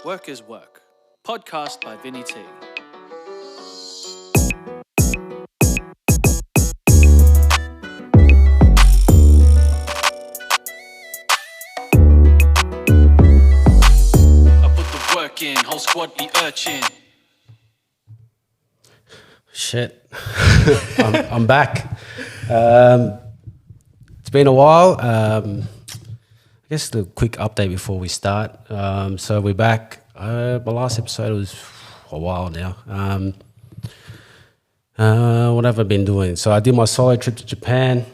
Work is Work, podcast by Vinny T. I put the work in, whole squad be urchin. Shit, I'm back. It's been a while. I guess the quick update before we start. So we're back. My last episode was a while now. What have I been doing? So I did my solo trip to Japan.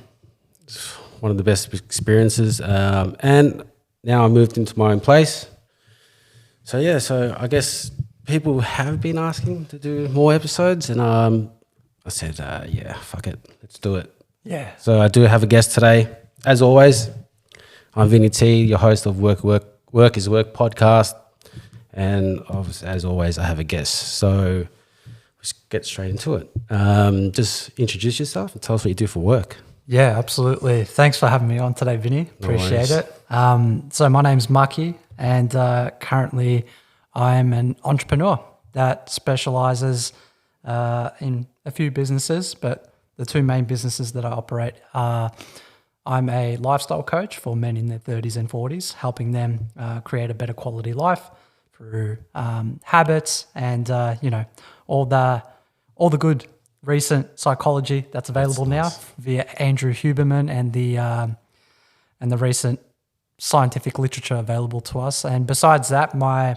It's one of the best experiences. And now I moved into my own place. So yeah, so I guess people have been asking to do more episodes, and I said, yeah, fuck it, let's do it. Yeah. So I do have a guest today. As always, I'm Vinny T, your host of Work is Work podcast. And as always, I have a guest. So let's get straight into it. Just introduce yourself and tell us what you do for work. Yeah, absolutely. Thanks for having me on today, Vinny. Appreciate it. So my name's Maki, and currently I'm an entrepreneur that specializes in a few businesses, but the two main businesses that I operate are I'm a lifestyle coach for men in their 30s and 40s, helping them create a better quality life through habits and all the good recent psychology that's available now via Andrew Huberman and the recent scientific literature available to us. And besides that, I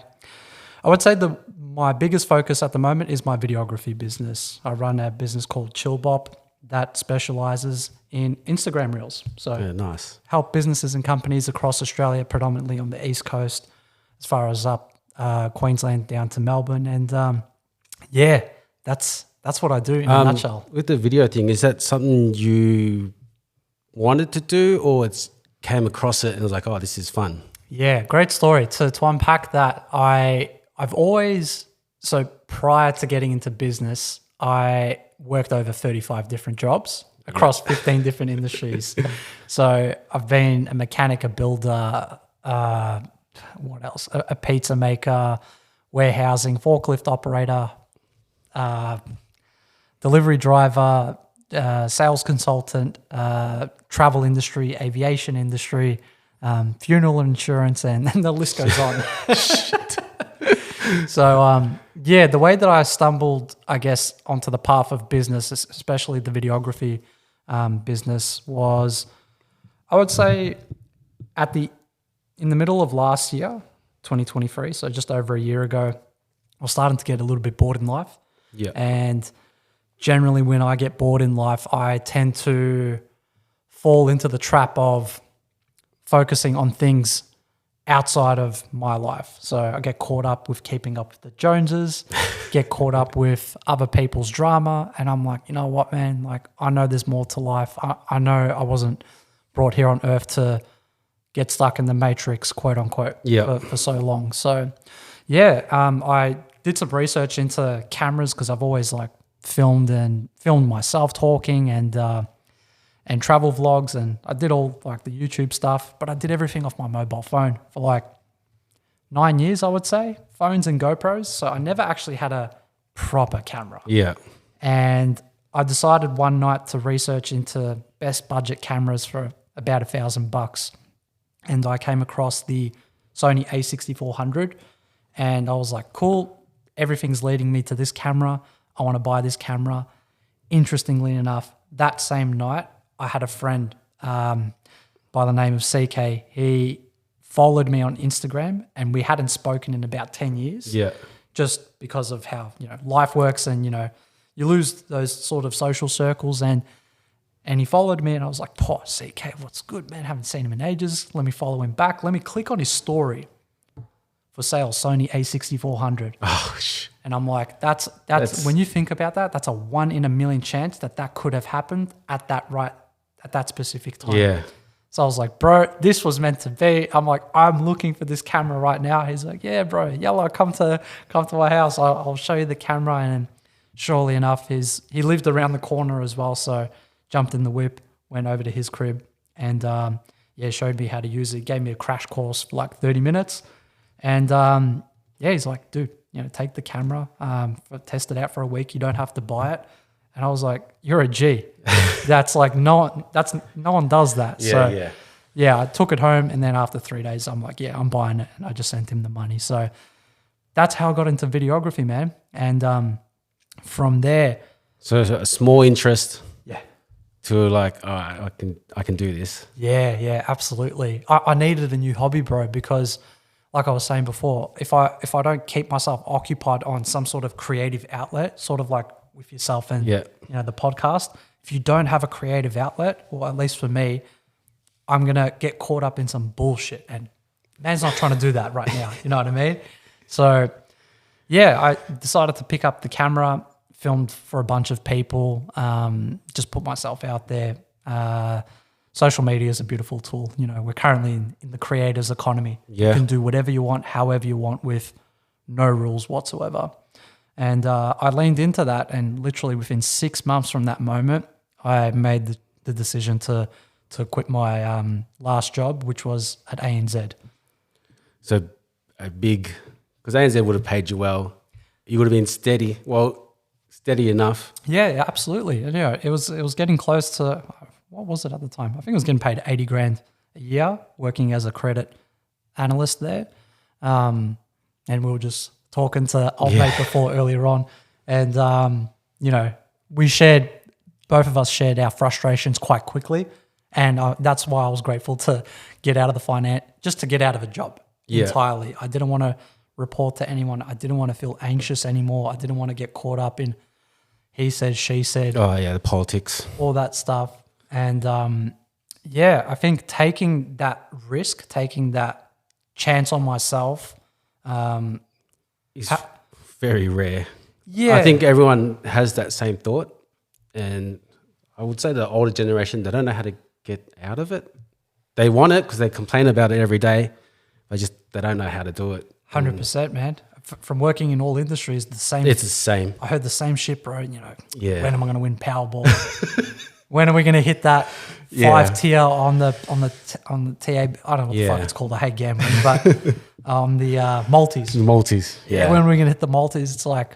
would say my biggest focus at the moment is my videography business. I run a business called Chillbop that specializes in Instagram Reels. So Yeah, nice. help businesses and companies across Australia, predominantly on the East Coast, as far as up Queensland down to Melbourne. And that's what I do in a nutshell. With the video thing, is that something you wanted to do, or it's came across it and was like, oh, this is fun? Yeah, great story. To unpack that, I've always, so prior to getting into business, I worked over 35 different jobs across 15 different industries. So I've been a mechanic, a builder, what else? A pizza maker, warehousing, forklift operator, delivery driver, sales consultant, travel industry, aviation industry, funeral insurance, and the list goes on. So, the way that I stumbled, I guess, onto the path of business, especially the videography business, was, I would say, in the middle of last year, 2023, so just over a year ago, I was starting to get a little bit bored in life. Yeah. And generally when I get bored in life, I tend to fall into the trap of focusing on things outside of my life. So I get caught up with keeping up with the Joneses, get caught up with other people's drama. And I'm like, you know what, man? Like, I know there's more to life. I know I wasn't brought here on earth to get stuck in the matrix, quote unquote, for so long. So I did some research into cameras because I've always filmed myself talking and travel vlogs, and I did all the YouTube stuff, but I did everything off my mobile phone for 9 years, I would say, phones and GoPros. So I never actually had a proper camera. Yeah. And I decided one night to research into best budget cameras for about $1,000. And I came across the Sony a6400, and I was like, cool, everything's leading me to this camera. I want to buy this camera. Interestingly enough, that same night, I had a friend by the name of CK. He followed me on Instagram, and we hadn't spoken in about 10 years. Yeah. Just because of how life works, and you lose those sort of social circles. And he followed me, and I was like, "Oh, CK, what's good, man? Haven't seen him in ages. Let me follow him back. Let me click on his story. For sale, Sony a6400." Oh, and I'm like, that's when you think about that, that's a 1 in a million chance that could have happened at that specific time. Yeah. So I was like, bro, this was meant to be. I'm like, I'm looking for this camera right now. He's like, yeah, bro, yellow, come to my house. I'll show you the camera. And surely enough, he lived around the corner as well. So jumped in the whip, went over to his crib, and showed me how to use it. Gave me a crash course for 30 minutes. And yeah, he's like, dude, take the camera, test it out for a week. You don't have to buy it. And I was like, you're a G. That's like, no one does that. Yeah, I took it home, and then after 3 days, I'm like, yeah, I'm buying it. And I just sent him the money. So that's how I got into videography, man. And from there. So a small interest. Yeah. To like, oh, I can do this. Yeah, absolutely. I needed a new hobby, bro, because like I was saying before, if I don't keep myself occupied on some sort of creative outlet, sort of like with yourself and the podcast, if you don't have a creative outlet, or at least for me, I'm gonna get caught up in some bullshit, and man's not trying to do that right now. You know what I mean? So yeah, I decided to pick up the camera, filmed for a bunch of people, just put myself out there. Social media is a beautiful tool. We're currently in the creators economy. Yeah. You can do whatever you want, however you want, with no rules whatsoever. And I leaned into that, and literally within 6 months from that moment, I made the decision to quit my last job, which was at ANZ. So because ANZ would have paid you well. You would have been steady enough. Yeah, absolutely. And, it was getting close to, what was it at the time? I think I was getting paid 80 grand a year working as a credit analyst there. And we were just talking to old mate before earlier on. And, both of us shared our frustrations quite quickly. And that's why I was grateful to get out of the finance, just to get out of a job entirely. I didn't want to report to anyone. I didn't want to feel anxious anymore. I didn't want to get caught up in he said, she said. Oh, yeah, the politics. All that stuff. And, I think taking that risk, taking that chance on myself. Is very rare. Yeah. I think everyone has that same thought. And I would say the older generation, they don't know how to get out of it. They want it because they complain about it every day. They don't know how to do it. 100%, man. From working in all industries, the same. It's the same. I heard the same shit, bro. When am I going to win Powerball? When are we going to hit that 5 tier on the TA? I don't know what the fuck it's called. I hate gambling, but the multis. Multis. Yeah. When are we going to hit the multis? It's like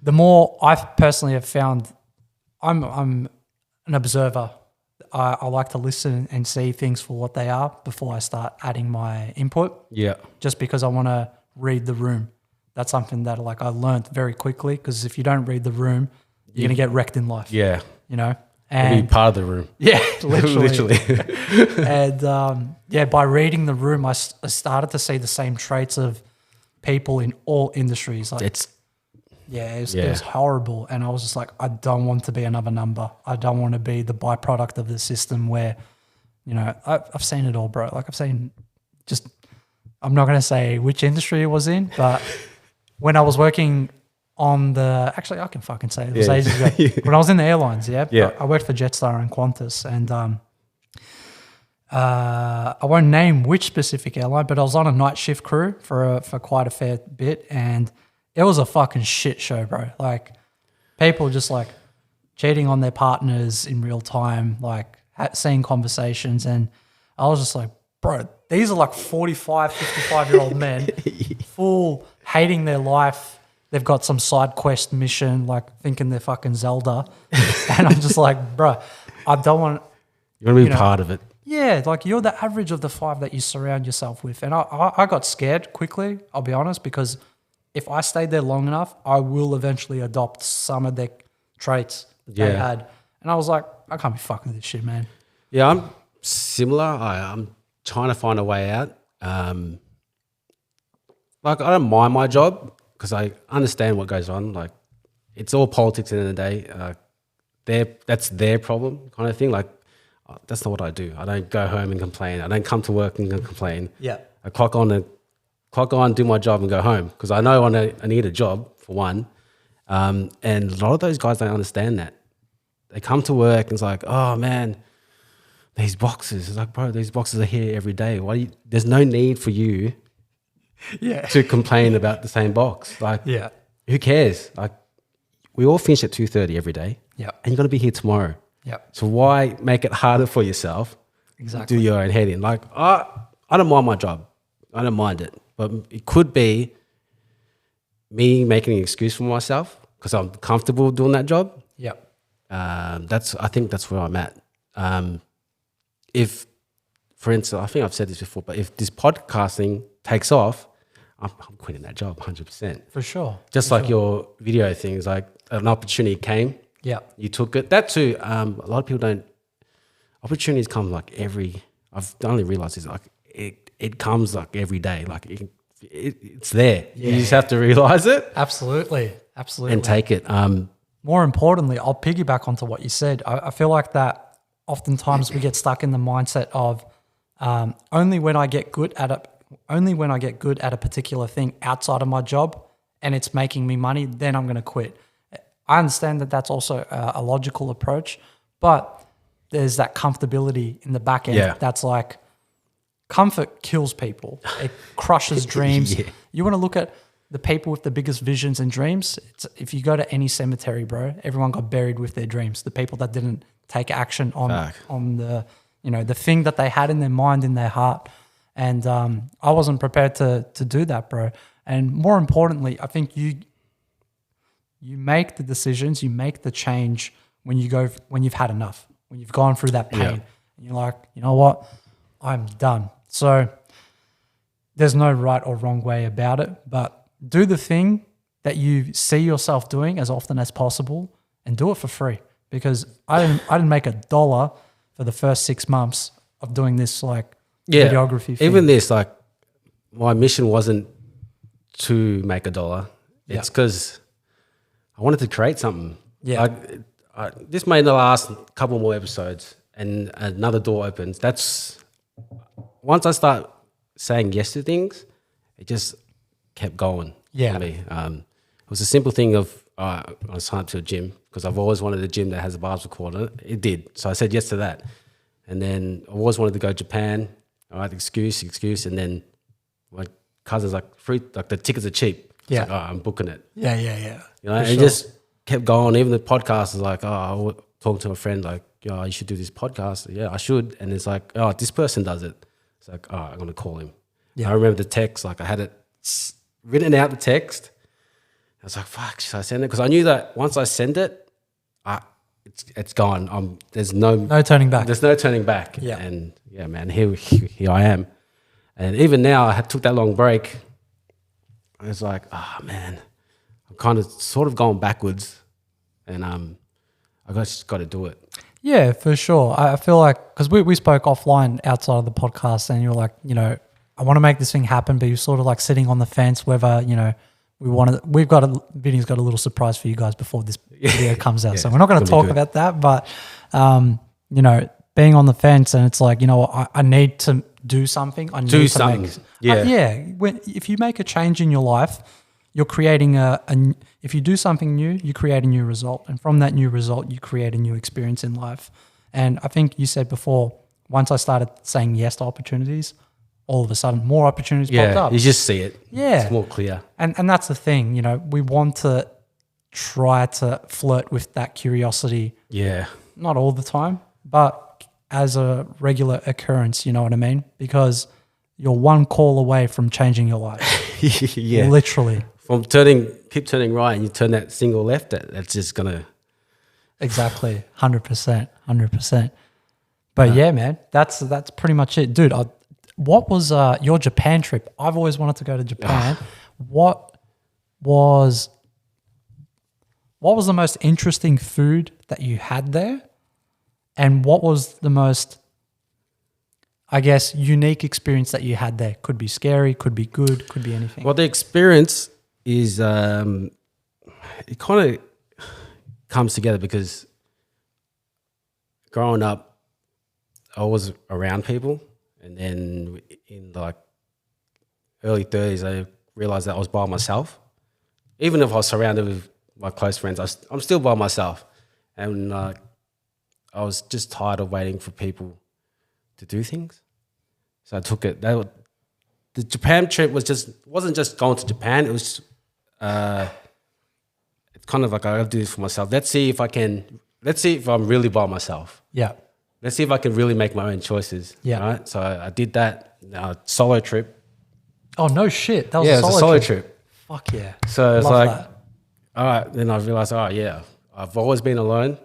the more I personally have found, I'm an observer. I like to listen and see things for what they are before I start adding my input. Yeah. Just because I want to read the room. That's something that I learned very quickly, because if you don't read the room, you're going to get wrecked in life. Yeah. And be part of the room. Yeah, literally. And by reading the room, I started to see the same traits of people in all industries. It was horrible. And I was just like, I don't want to be another number. I don't want to be the byproduct of the system where, I've seen it all, bro. I've seen I'm not going to say which industry it was in, but when I was working on actually I can fucking say it was ages ago. When I was in the airlines, I worked for Jetstar and Qantas, and I won't name which specific airline, but I was on a night shift crew for quite a fair bit, and it was a fucking shit show, bro. People just cheating on their partners in real time, seeing conversations, and I was just like, bro, these are 45, 55-year-old men, full hating their life. They've got some side quest mission, thinking they're fucking Zelda. And I'm just like, bro, I don't want... You want to be part of it. Yeah, you're the average of the 5 that you surround yourself with. And I got scared quickly, I'll be honest, because if I stayed there long enough, I will eventually adopt some of their traits that they had. And I was like, I can't be fucking with this shit, man. Yeah, I'm similar. I'm trying to find a way out. I don't mind my job because I understand what goes on. It's all politics at the end of the day. That's their problem kind of thing. That's not what I do. I don't go home and complain. I don't come to work and complain. Yeah. I clock on, do my job and go home because I know I need a job, for one. And a lot of those guys don't understand that. They come to work and it's like, oh, man, these boxes. It's like, bro, these boxes are here every day. There's no need for you to complain about the same box. Who cares? We all finish at 2:30 every day. Yeah. And you're going to be here tomorrow. Yeah. So why make it harder for yourself? Exactly. Do your own head in. I don't mind my job. I don't mind it. But it could be me making an excuse for myself because I'm comfortable doing that job. Yep. I think that's where I'm at. If, for instance, I think I've said this before, but if this podcasting takes off, I'm quitting that job 100%. For sure. Just like your video thing is like an opportunity came. Yeah. You took it. That too, a lot of people don't, opportunities come like I've only realized is like it comes like every day. Like it's there. Yeah. You just have to realize it. Absolutely. Absolutely. And take it. More importantly, I'll piggyback onto what you said. I feel like that oftentimes we get stuck in the mindset of only when I get good at a particular thing outside of my job and it's making me money, then I'm going to quit. I understand that that's also a logical approach, but there's that comfortability in the back end. Yeah. That's like comfort kills people. It crushes dreams. Yeah. You want to look at the people with the biggest visions and dreams. If you go to any cemetery, bro, everyone got buried with their dreams. The people that didn't take action on the the thing that they had in their mind, in their heart. And I wasn't prepared to do that, bro. And more importantly, I think you make the decisions, you make the change when you've had enough, when you've gone through that pain. Yeah. And you're like, you know what? I'm done. So there's no right or wrong way about it, but do the thing that you see yourself doing as often as possible and do it for free. Because I didn't make $1 for the first 6 months of doing this videography thing. Even this, like, my mission wasn't to make $1. It's because I wanted to create something. Yeah. This made the last couple more episodes and another door opens. Once I start saying yes to things, it just kept going for me. It was a simple thing of I signed up to a gym because I've always wanted a gym that has a basketball court in it. It did. So I said yes to that. And then I always wanted to go to Japan. All right, excuse. And then my cousin's like, free, like the tickets are cheap. It's like, I'm booking it. Yeah. You know, and it just kept going. Even the podcast is like, I was talking to a friend like, you should do this podcast. Yeah, I should. And it's like, this person does it. It's like, I'm going to call him. Yeah. I remember the text, like I had it written out, the text. I was like, fuck, should I send it? Because I knew that once I send it, it's gone. There's no turning back. There's no turning back. Yeah. And yeah, man, here I am. And even now, I took that long break. I was like, man, I'm kind of sort of going backwards, and I just got to do it. Yeah, for sure. I feel like because we spoke offline outside of the podcast, and you're like, I want to make this thing happen, but you're sort of like sitting on the fence whether Vinny's got a little surprise for you guys before this video comes out. So we're not going to talk about that, but being on the fence, and it's like, I need to do something. I need to something. If you make a change in your life, you're creating if you do something new, you create a new result. And from that new result, you create a new experience in life. And I think you said before, once I started saying yes to opportunities, all of a sudden more opportunities popped up. You just see it. Yeah. It's more clear. And that's the thing, we want to try to flirt with that curiosity. Yeah. Not all the time, but as a regular occurrence, you know what I mean? Because you're one call away from changing your life. Yeah. Literally. From keep turning right and you turn that single left, that's just going to... Exactly. 100%. But yeah, man, that's pretty much it. Dude, what was your Japan trip? I've always wanted to go to Japan. What was the most interesting food that you had there? And what was the most, I guess, unique experience that you had there? Could be scary, could be good, could be anything. Well, the experience is, it kind of comes together because growing up, I was around people. And then in like early 30s, I realized that I was by myself. Even if I was surrounded with my close friends, I'm still by myself. And I was just tired of waiting for people to do things. So I took it. The Japan trip wasn't just going to Japan. It was it's kind of like I got to do this for myself. Let's see if I'm really by myself. Yeah. Let's see if I can really make my own choices. Yeah. Right? So I did that solo trip. Oh, no shit. That was a solo trip. Fuck yeah. So it's Love like, that. all right. Then I realized, oh yeah, I've always been alone.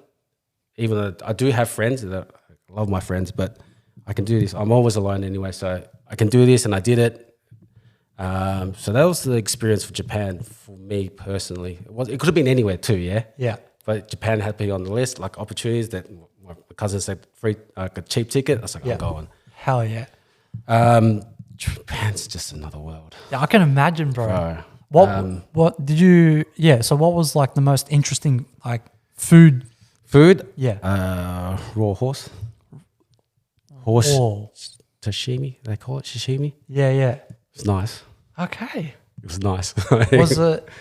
Even though I do have friends, that I love my friends, but I can do this. I'm always alone anyway, so I can do this, and I did it. So that was the experience for Japan for me personally. It could have been anywhere too, yeah. Yeah. But Japan had to be on the list, like opportunities that my cousin said free, like a cheap ticket. I was like, Yeah. I'm going. Hell yeah. Japan's just another world. Yeah, I can imagine, bro. Bro, What did you? Yeah. So what was like the most interesting like food? food, Yeah. raw horse Oh. sashimi. They call it sashimi. Yeah. Yeah. It's nice. Okay. It was nice.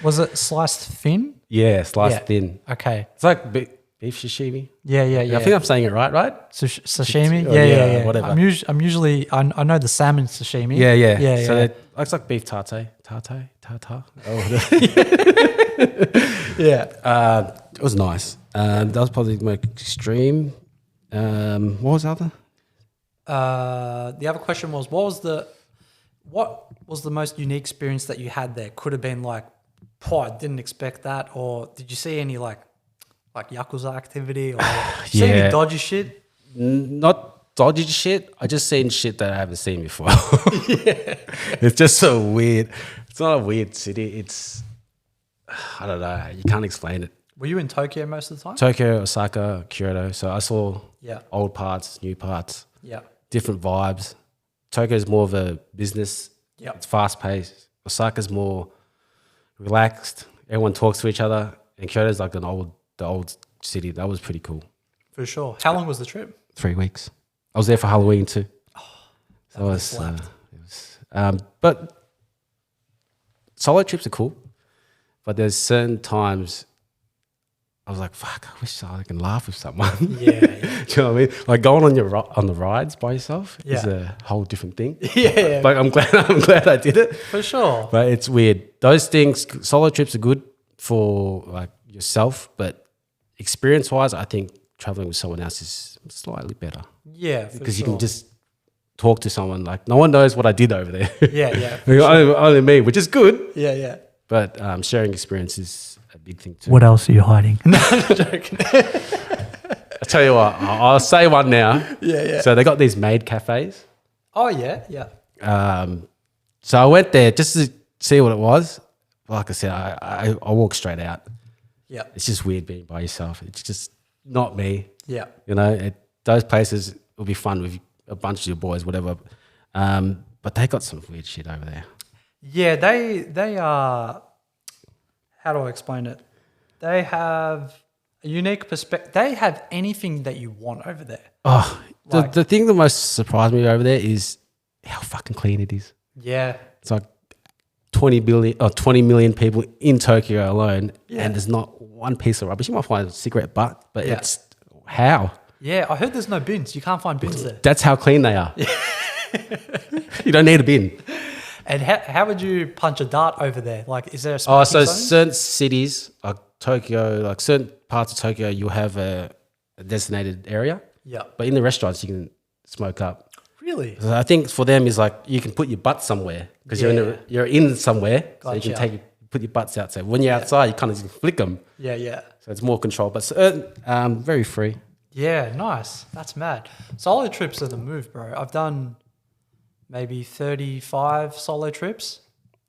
Was it sliced thin? Yeah, sliced Yeah. thin. Okay. It's like beef sashimi. Yeah. Yeah. Yeah. I think I'm saying it right? Sashimi. Oh, Yeah. yeah, Yeah. Yeah. whatever. I'm usually I know the salmon sashimi. Yeah. Yeah. So Yeah. it's like beef tartare. Oh, Yeah. it was nice. That was probably my extreme. What was the other? The other question was, what was the most unique experience that you had there? Could have been like, I didn't expect that, or did you see any like yakuza activity or see any Yeah. dodgy shit? Not dodgy shit. I just seen shit that I haven't seen before. It's just so weird. It's not a weird city. It's, I don't know. You can't explain it. Were you in Tokyo most of the time? Tokyo, Osaka, Kyoto. So I saw Yeah. old parts, new parts, Yeah. different vibes. Tokyo is more of a business. Yeah. It's fast paced. Osaka's more relaxed. Everyone talks to each other. And Kyoto's like the old city. That was pretty cool. For sure. How long was the trip? 3 weeks. I was there for Halloween too. So it was, slapped. but solo trips are cool. But there's certain times I was like, fuck, I wish I can laugh with someone. Yeah. Do you know what I mean? Like going on the rides by yourself is Yeah. a whole different thing. Yeah. But I'm glad I did it. For sure. But it's weird. Those things, solo trips are good for like yourself, but experience wise, I think traveling with someone else is slightly better Yeah. because you can just talk to someone. Like no one knows what I did over there. Yeah. only me, which is good. Yeah. But sharing experience is a big thing too. What else are you hiding? No, I'm joking. I tell you what, I'll say one now. Yeah. So they got these maid cafes. Oh yeah. So I went there just to see what it was. Like I said, I walked straight out. Yeah. It's just weird being by yourself. It's just not me. Yeah. You know, those places will be fun with a bunch of your boys, whatever. But they got some weird shit over there. Yeah, they are. How do I explain it? They have a unique perspective. They have anything that you want over there. Oh, Like- the thing that most surprised me over there is how fucking clean it is. Yeah, It's like 20 million people in Tokyo alone, and there's not one piece of rubbish. You might find a cigarette butt, but Yeah. it's how? yeah. I heard there's no bins. You can't find bins there. That's how clean they are. You don't need a bin. And how would you punch a dart over there? Like, is there a Oh, smoking so zone? certain cities, like Tokyo, like certain parts of Tokyo, you'll have a designated area. Yeah. But in the restaurants, you can smoke up. Really? So I think for them is like you can put your butt somewhere because Yeah. you're in somewhere, so you can Gotcha. put your butts out. So when you're outside, you kind of just flick them. Yeah. So it's more control, but very free. Yeah, nice. That's mad. Solo trips are the move, bro. I've done maybe 35 solo trips.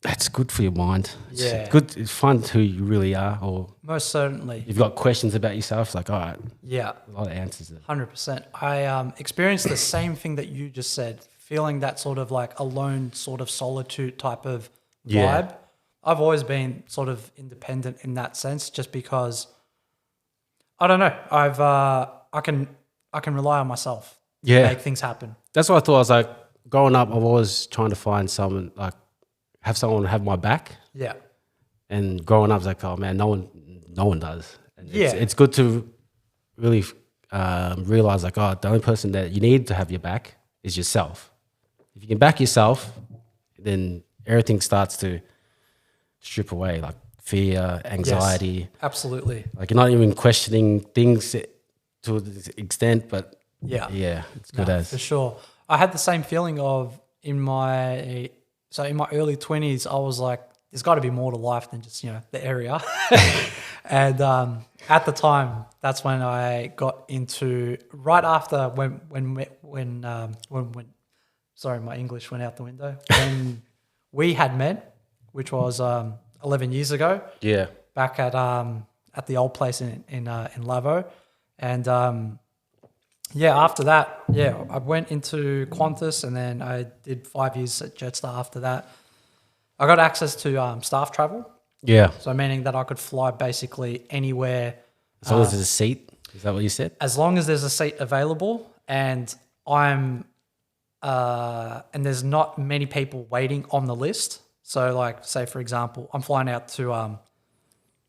That's good for your mind. It's Yeah. good. It's fun who you really are, or Most certainly. you've got questions about yourself. It's like, all right, Yeah. a lot of answers there. 100%. I experienced the same thing that you just said, feeling that sort of like alone, sort of solitude type of Yeah. vibe. I've always been sort of independent in that sense, just because I don't know. I can rely on myself to Yeah. make things happen. That's what I thought. I was like, growing up, I've always trying to find someone, like, have someone have my back. Yeah. And growing up, I was like, oh man, no one does. And Yeah. it's good to really realize, like, oh, the only person that you need to have your back is yourself. If you can back yourself, then everything starts to strip away, like fear, anxiety. Yes, absolutely. Like you're not even questioning things to this extent, but Yeah. it's good No, as. for sure. I had the same feeling of in my early 20s, I was like there's got to be more to life than just, the area. And at the time, that's when I got into, right after when sorry, my English went out the window. When we had met, which was 11 years ago. Yeah. Back at the old place in Lavo. And after that, I went into Qantas, and then I did 5 years at Jetstar after that. I got access to staff travel. Yeah. So meaning that I could fly basically anywhere. As long as there's a seat. Is that what you said? As long as there's a seat available, and and there's not many people waiting on the list. So like, say for example, I'm flying out to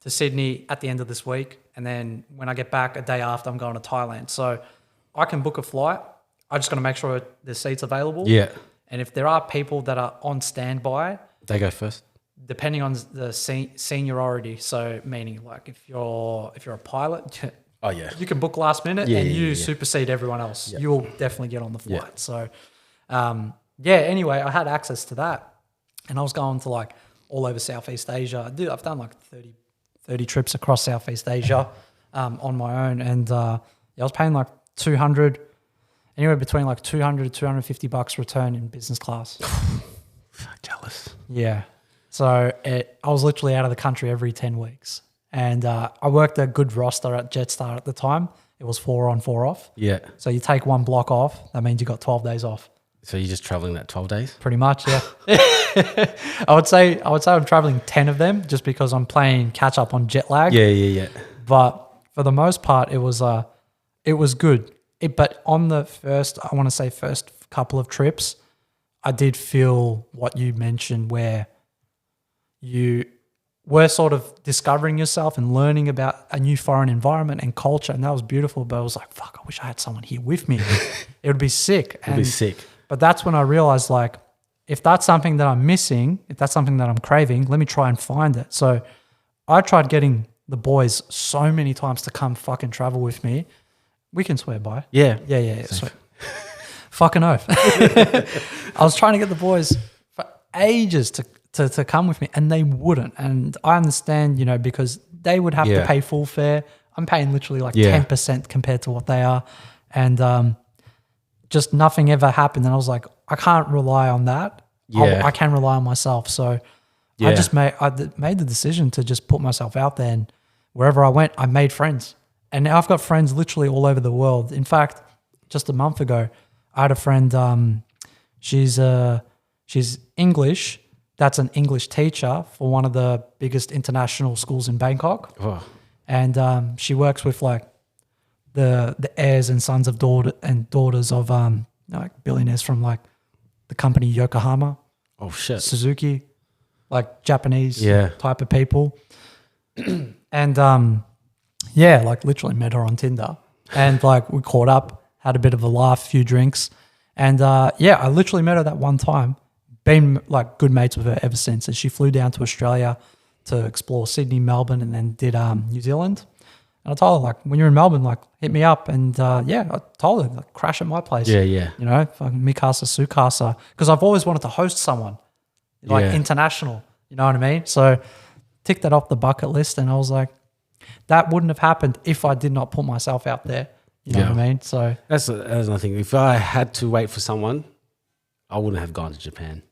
Sydney at the end of this week, and then when I get back a day after, I'm going to Thailand. So I can book a flight. I just got to make sure the seat's available. Yeah. And if there are people that are on standby, They go first. depending on the seniority. So meaning like if you're a pilot, Oh, yeah. you can book last minute and you supersede everyone else. Yeah. You will definitely get on the flight. Yeah. So anyway, I had access to that, and I was going to like all over Southeast Asia. I've done like 30 trips across Southeast Asia on my own, and I was paying like anywhere between like $200 to $250 return in business class. Jealous. Yeah. So I was literally out of the country every 10 weeks. And I worked a good roster at Jetstar at the time. It was 4 on, 4 off. Yeah. So you take one block off, that means you got 12 days off. So you're just traveling that 12 days? Pretty much, yeah. I would say I'm traveling 10 of them just because I'm playing catch up on jet lag. Yeah. But for the most part, it was good. But on the first couple of trips, I did feel what you mentioned, where you were sort of discovering yourself and learning about a new foreign environment and culture, and that was beautiful. But I was like, fuck, I wish I had someone here with me. It would be sick. It'd be sick. But that's when I realized, like, if that's something that I'm missing, if that's something that I'm craving, let me try and find it. So I tried getting the boys so many times to come fucking travel with me. We can swear by. Yeah. So, fucking oath. I was trying to get the boys for ages to come with me, and they wouldn't. And I understand, because they would have to pay full fare. I'm paying literally like 10% compared to what they are. And just nothing ever happened. And I was like, I can't rely on that. Yeah. I can rely on myself. So I just made the decision to just put myself out there, and wherever I went, I made friends. And now I've got friends literally all over the world. In fact, just a month ago, I had a friend, she's English. That's an English teacher for one of the biggest international schools in Bangkok. Oh. And she works with like the heirs and sons of daughters of like billionaires from like the company Yokohama. Oh, shit. Suzuki, like Japanese type of people. And like literally met her on Tinder, and like we caught up, had a bit of a laugh, a few drinks, and I literally met her that one time. Been like good mates with her ever since. And she flew down to Australia to explore Sydney, Melbourne, and then did New Zealand. And I told her, like, when you're in Melbourne, like, hit me up. And I told her, like, crash at my place. Yeah. Fucking Mikasa, Sukasa, because I've always wanted to host someone like international. You know what I mean? So tick that off the bucket list, and I was like, that wouldn't have happened if I did not put myself out there. You know what I mean? So that's another thing. If I had to wait for someone, I wouldn't have gone to Japan.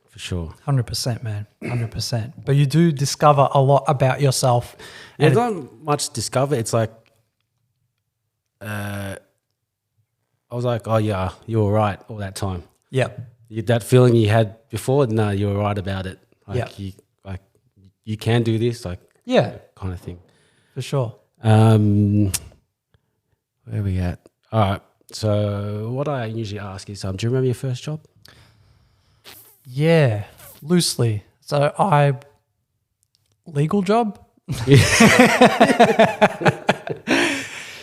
For sure. 100%, man. 100%. But you do discover a lot about yourself. There's not much discover. It's like, I was like, oh yeah, you were right all that time. Yeah. That feeling you had before, no, you were right about it. Like Yeah. you can do this, like kind of thing. For sure. Where are we at? All right. So what I usually ask is, do you remember your first job? Yeah, loosely. So legal job?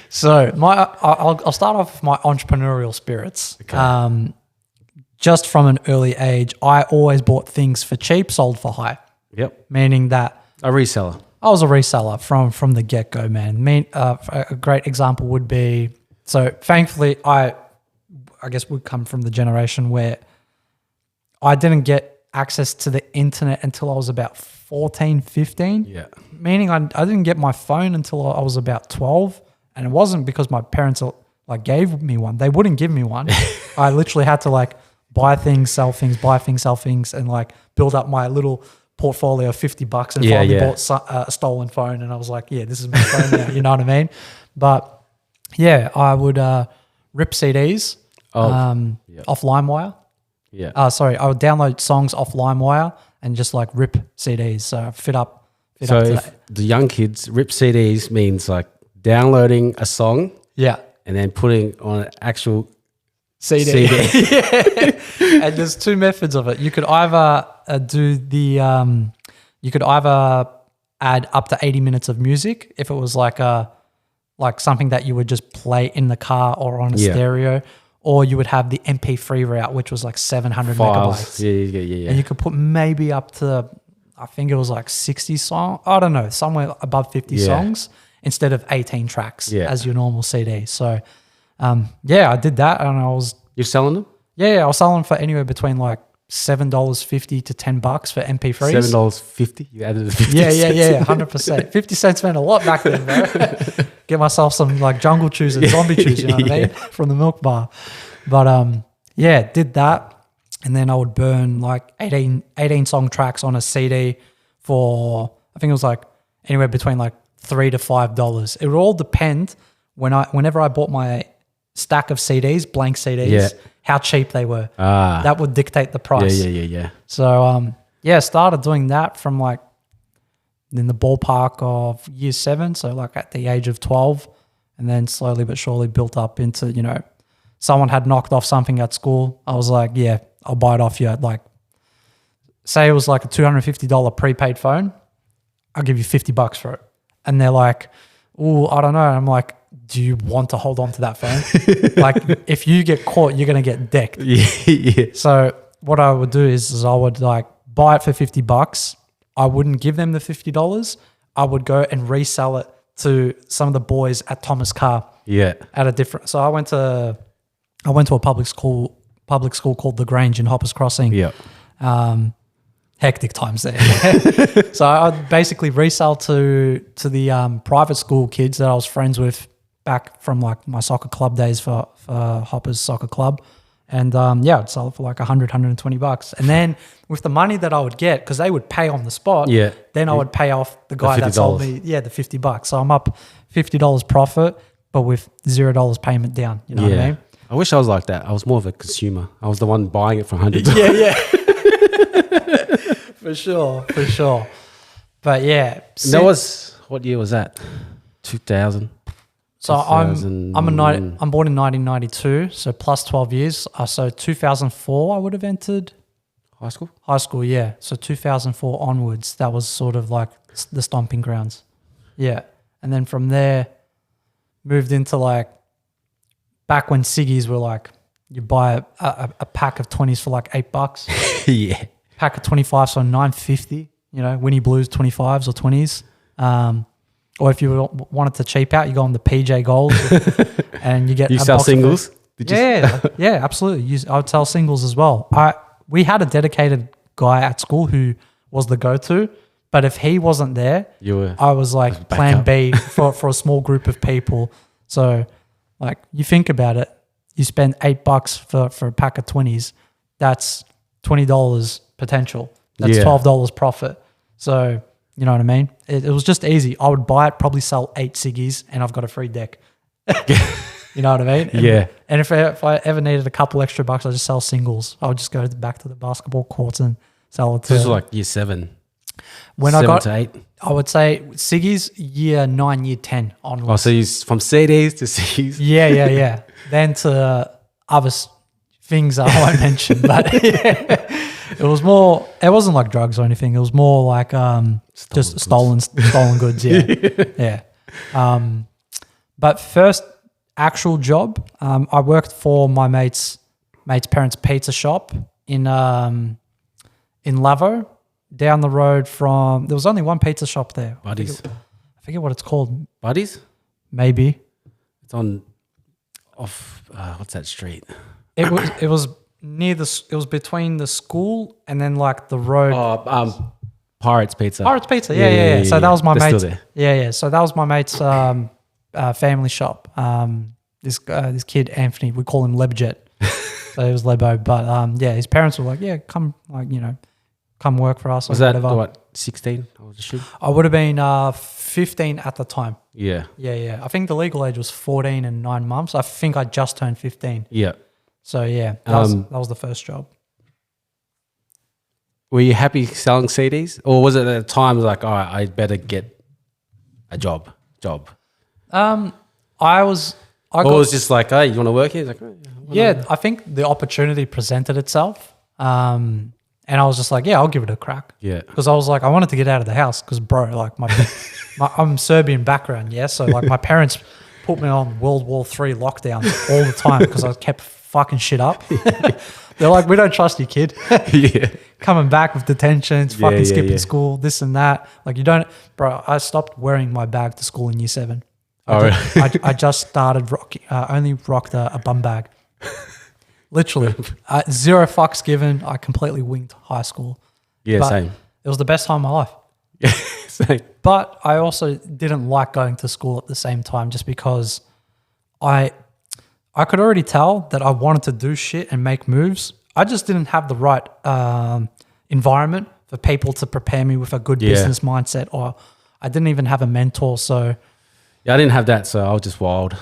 So I'll start off with my entrepreneurial spirits. Okay. Just from an early age, I always bought things for cheap, sold for high. Yep. Meaning that a reseller. I was a reseller from the get-go, man. A great example would be, so thankfully I guess we come from the generation where I didn't get access to the internet until I was about 14, 15. Yeah. Meaning I didn't get my phone until I was about 12. And it wasn't because my parents like gave me one. They wouldn't give me one. I literally had to like buy things, sell things, buy things, sell things, and like build up my little portfolio of $50 and finally bought a stolen phone. And I was like, yeah, this is my phone now. You know what I mean? But yeah, I would rip CDs off LimeWire. Yeah. Sorry, I would download songs off LimeWire and just like rip CDs. So fit up So to if that. the young kids, rip CDs means like downloading a song Yeah. and then putting on an actual CD. CD. And there's two methods of it. You could either you could either add up to 80 minutes of music if it was like something that you would just play in the car or on a stereo, or you would have the MP3 route, which was like 700 megabytes. Yeah. And you could put maybe up to, I think it was like 60 songs. I don't know, somewhere above 50 songs instead of 18 tracks as your normal CD. So, I did that, and You're selling them? I was selling for anywhere between like $7.50 to $10 for MP3s. $7.50. You added the 50 Yeah, 100%. 50 cents meant a lot back then, bro. Get myself some like jungle chews and zombie chews, you know what I mean, from the milk bar. But did that, and then I would burn like 18 song tracks on a CD for, I think it was like anywhere between like $3 to $5. It would all depend whenever I bought my stack of CDs, blank CDs, how cheap they were. That would dictate the price. Yeah. So started doing that from like in the ballpark of year 7, so like at the age of 12, and then slowly but surely built up into, you know, someone had knocked off something at school. I was like, yeah, I'll buy it off you at like, say it was like a $250 prepaid phone, I'll give you $50 for it. And they're like, oh, I don't know. I'm like, do you want to hold on to that phone? Like, if you get caught, you're going to get decked. Yeah. So what I would do is I would like buy it for $50. I wouldn't give them the $50. I would go and resell it to some of the boys at Thomas Carr. Yeah. At a different. So I went to a public school called the Grange in Hoppers Crossing. Yeah. Hectic times there. So I would basically resell to the private school kids that I was friends with back from like my soccer club days for Hoppers Soccer Club. And I'd sell it for like $100, $120. And then with the money that I would get, because they would pay on the spot, then I would pay off the guy that sold me the $50. So I'm up $50 profit, but with $0 payment down. You know what I mean? I wish I was like that. I was more of a consumer. I was the one buying it for $100. Yeah. For sure. But yeah. That was, what year was that? 2000. So I'm born in 1992, so plus 12 years. So 2004 I would have entered High school? high school, yeah. So 2004 onwards, that was sort of like the stomping grounds. Yeah. And then from there, moved into like back when ciggies were like, you buy a pack of 20s for like $8. Yeah. Pack of 25s for $9.50, you know, Winnie Blues 25s or 20s. Or if you wanted to cheap out, you go on the PJ Gold and you get You sell singles? Yeah, absolutely. I would sell singles as well. We had a dedicated guy at school who was the go-to, but if he wasn't there, I was like plan B for a small group of people. So like you think about it, you spend $8 for a pack of 20s, that's $20 potential. That's $12 profit. So you know what I mean? It was just easy. I would buy it, probably sell 8 ciggies, and I've got a free deck. You know what I mean? And if I ever needed a couple extra bucks, I'd just sell singles. I would just go back to the basketball courts and sell it. This was like year 7. When 7 I got to 8. I would say ciggies year 9, year 10 onwards. Oh, so you from CDs to ciggies? Yeah. Then to other things I won't mention, but it was more. It wasn't like drugs or anything. It was more like just stolen goods. Yeah. But first actual job, I worked for my mate's parents' pizza shop in Lavo, down the road from. There was only one pizza shop there. Buddies. I forget what it's called. Buddies? Maybe. It's on off. What's that street? It was near it was between the school and then like the road. Pirates Pizza. Pirates Pizza, yeah. So that was my They're mate's. still there. Yeah. So that was my mate's family shop. This kid Anthony, we call him Lebjet. So it was Lebo, but his parents were like, yeah, come, like, you know, come work for us. Was or that whatever. what 16? I was assuming. I would have been 15 at the time. Yeah. Yeah. I think the legal age was 14 and 9 months. I think I just turned 15. Yeah. So yeah, that was the first job. Were you happy selling CDs, or was it at the time like, all right, I better get a job? I was just like, hey, you want to work here? He's like, yeah, I think the opportunity presented itself. And I was just like, yeah, I'll give it a crack. Yeah. Because I was like, I wanted to get out of the house because, bro, like I'm Serbian background, yeah? So, like, my parents put me on World War III lockdowns all the time because I kept fucking shit up. They're like, we don't trust you, kid. Yeah. Coming back with detentions, fucking skipping yeah. school, this and that. Like, you don't, bro, I stopped wearing my bag to school in year 7. I just started only rocked a bum bag. Literally. 0 fucks given. I completely winged high school. Yeah, But same. It was the best time of my life. Yeah, same. But I also didn't like going to school at the same time just because I could already tell that I wanted to do shit and make moves. I just didn't have the right environment for people to prepare me with a good business mindset, or I didn't even have a mentor. So Yeah, I didn't have that, so I was just wild.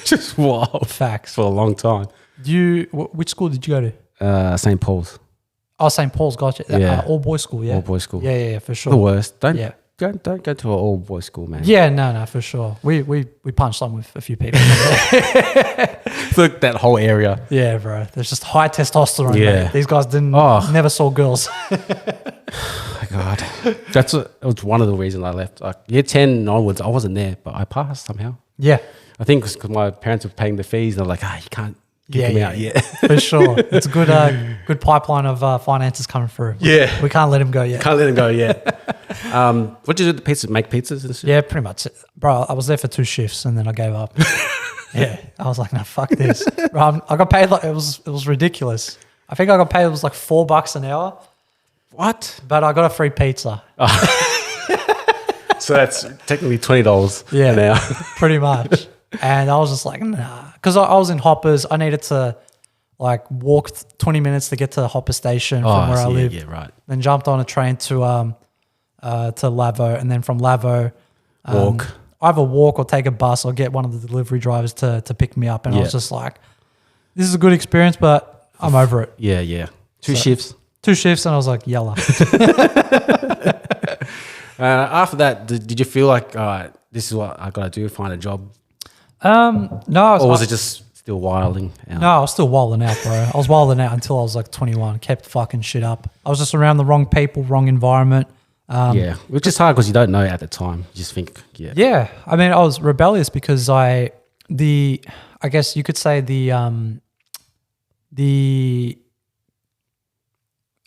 Just wild. Facts. For a long time. Which school did you go to? St. Paul's. Oh, St. Paul's, gotcha. Yeah. All boys school, yeah. All boys school. Yeah, for sure. The worst. Don't go to an all boys school, man. Yeah, no, for sure. We punched on with a few people. Look, that whole area. Yeah, bro. There's just high testosterone. Yeah. Mate. These guys never saw girls. Oh, God. It was one of the reasons I left. Like year 10 onwards, I wasn't there, but I passed somehow. Yeah. I think it's because my parents were paying the fees. They're like, you can't kick them out yet. For sure. It's a good pipeline of finances coming through. Yeah. We can't let him go yet. Can't let them go yet. What did you do with the pizzas? Make pizzas and shit? Yeah, pretty much. Bro, I was there for 2 shifts and then I gave up. Yeah. I was like, no, fuck this. Bro, I got paid like, it was ridiculous. I think I got paid, it was like $4 an hour. What? But I got a free pizza. So that's technically $20 Yeah, an hour. pretty much. And I was just like, nah. Because I was in Hoppers. I needed to like walk 20 minutes to get to the Hopper station from where I live. Yeah, right. Then jumped on a train to Lavo. And then from Lavo, Walk. either walk or take a bus or get one of the delivery drivers to pick me up. And I was just like, this is a good experience, but I'm over it. Yeah. Two shifts. 2 shifts and I was like, yalla. After that, did you feel like, all right, this is what I got to do, find a job? No. Or was it just still wilding out? No, I was still wilding out, bro. I was wilding out until I was like 21. Kept fucking shit up. I was just around the wrong people, wrong environment. Yeah, which is hard because you don't know at the time. You just think, Yeah. I mean, I was rebellious because I guess you could say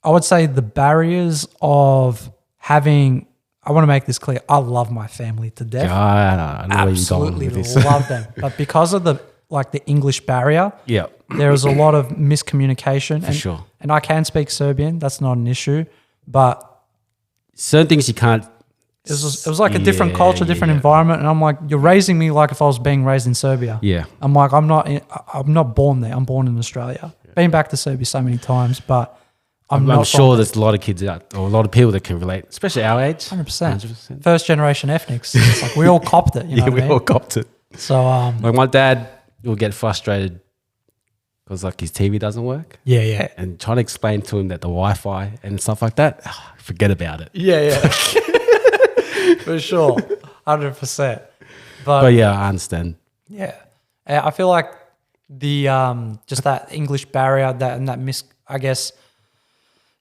I would say the barriers of having, I want to make this clear, I love my family to death. I know where you're going Absolutely with this. love them. But because of the English barrier, Yeah, there is a lot of miscommunication. for sure. And I can speak Serbian. That's not an issue. But Certain things you can't. it was like a different culture, different environment. And I'm like, you're raising me like if I was being raised in Serbia. Yeah. I'm like, I'm not born there. I'm born in Australia. Been back to Serbia so many times, but I'm not sure there's a lot of kids out, or a lot of people that can relate, especially our age. 100%. First generation ethnics. It's like we all copped it. You know Yeah, what we I mean? all copped it. So Like my dad will get frustrated because like his TV doesn't work, yeah. and trying to explain to him that the Wi-Fi and stuff like that, forget about it. Yeah. For sure. 100%. But yeah, I understand. Yeah, I feel like the just that English barrier I guess,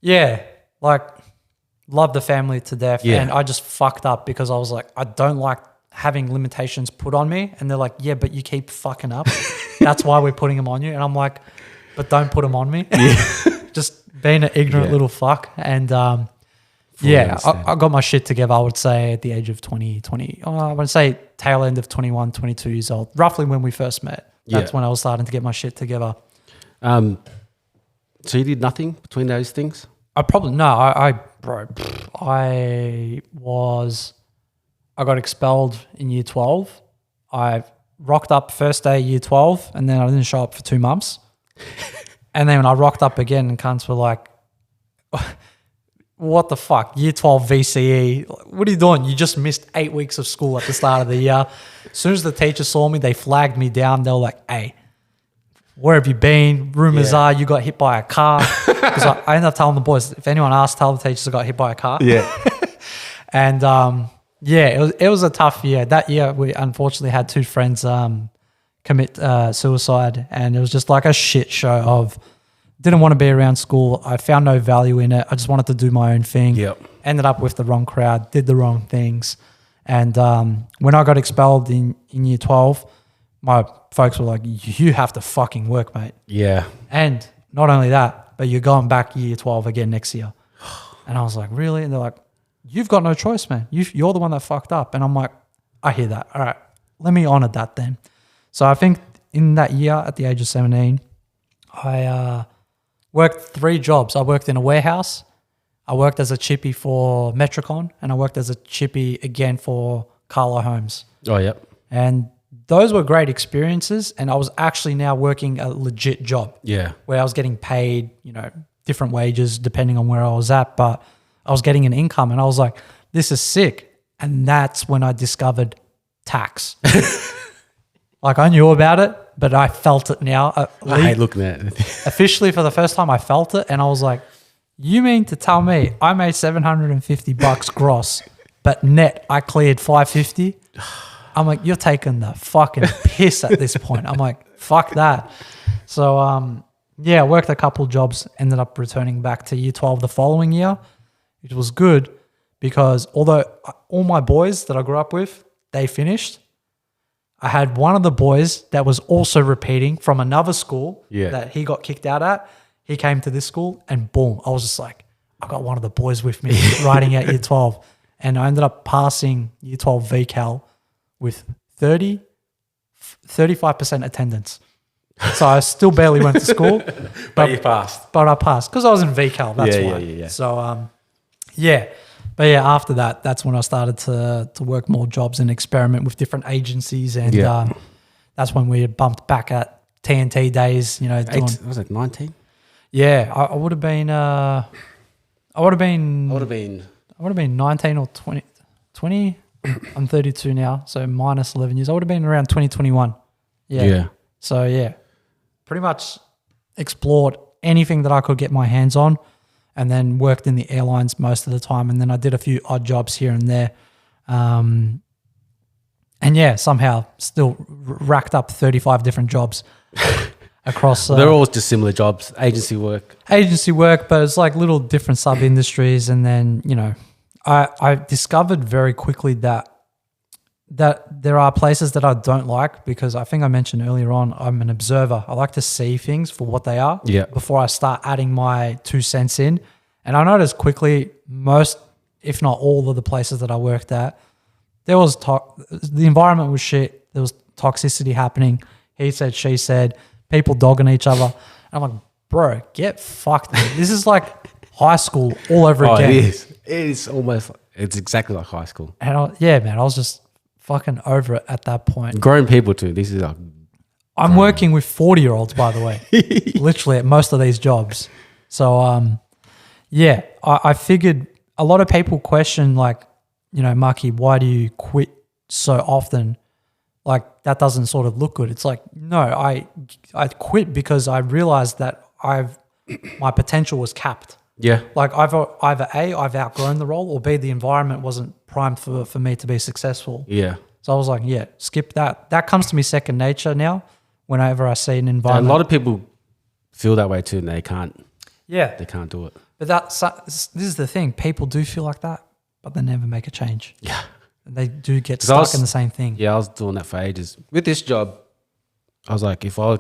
yeah, like love the family to death, Yeah. and I just fucked up because I was like, I don't like having limitations put on me, and they're like, yeah, but you keep fucking up, that's why we're putting them on you, and I'm like, but don't put them on me, just being an ignorant little fuck, and I got my shit together, I would say, at the age of 20, I would say tail end of 21, 22 years old, roughly when we first met. That's when I was starting to get my shit together. So you did nothing between those things? I probably no. I got expelled in year 12. I rocked up first day year 12, and then I didn't show up for 2 months. And then when I rocked up again, and cunts were like, "What the fuck? Year 12 VCE? What are you doing? You just missed 8 weeks of school at the start of the year." As soon as the teacher saw me, they flagged me down. They were like, "Hey, where have you been? Rumors are you got hit by a car." Because I ended up telling the boys, if anyone asks, tell the teachers I got hit by a car. Yeah. And it was a tough year. That year we unfortunately had 2 friends commit suicide, and it was just like a shit show of didn't want to be around school. I found no value in it. I just wanted to do my own thing. Yep. Ended up with the wrong crowd, did the wrong things. And when I got expelled in year 12, my folks were like, "You have to fucking work, mate." Yeah. And not only that, but you're going back year 12 again next year. And I was like, "Really?" And they're like, "You've got no choice, man. You're the one that fucked up." And I'm like, "I hear that. All right, let me honor that then." So I think in that year at the age of 17, I worked 3 jobs. I worked in a warehouse. I worked as a chippy for Metricon, and I worked as a chippy again for Carlo Holmes. Oh, yep. And those were great experiences. And I was actually now working a legit job. Yeah. Where I was getting paid, different wages depending on where I was at, but I was getting an income, and I was like, "This is sick." And that's when I discovered tax. Like I knew about it, but I felt it now. I hate looking at it. Officially for the first time, I felt it, and I was like, "You mean to tell me I made $750 gross, but net I cleared $550?" I'm like, "You're taking the fucking piss at this point." I'm like, "Fuck that." So, I worked a couple jobs, ended up returning back to year 12 the following year, which was good because although all my boys that I grew up with, they finished, I had one of the boys that was also repeating from another school that he got kicked out at. He came to this school, and boom, I was just like, I got one of the boys with me riding out year 12. And I ended up passing year 12 VCAL with 35% attendance. So I still barely went to school. But you passed. But I passed because I was in VCAL. That's why. Yeah. So, But after that, that's when I started to work more jobs and experiment with different agencies. And that's when we had bumped back at TNT days, Was it 19? Yeah, I would have been... I would have been 19 or 20. 20? I'm 32 now, so minus 11 years. I would have been around 2021. Yeah. So, pretty much explored anything that I could get my hands on, and then worked in the airlines most of the time. And then I did a few odd jobs here and there. Somehow still racked up 35 different jobs across. They're all just similar jobs, agency work, but it's like little different sub-industries. And then, I discovered very quickly that there are places that I don't like, because I think I mentioned earlier on, I'm an observer. I like to see things for what they are before I start adding my 2 cents in. And I noticed quickly most, if not all of the places that I worked at, there was the environment was shit. There was toxicity happening. He said, she said, people dogging each other. And I'm like, bro, get fucked, man. This is like high school all over again. It is. It is almost, it's exactly like high school. And I was just fucking over it at that point. Grown people too. This is like... I'm working with 40-year-olds, by the way, literally at most of these jobs. So, I figured a lot of people question, like, Maki, why do you quit so often? Like, that doesn't sort of look good. It's like, no, I quit because I realized that my potential was capped. Yeah. Like either A, I've outgrown the role, or B, the environment wasn't primed for me to be successful. Yeah. So I was like, skip that. That comes to me second nature now whenever I see an environment. A lot of people feel that way too, and they can't. Yeah. They can't do it. But this is the thing. People do feel like that, but they never make a change. Yeah. And they do get stuck in the same thing. Yeah, I was doing that for ages. With this job, I was like, if I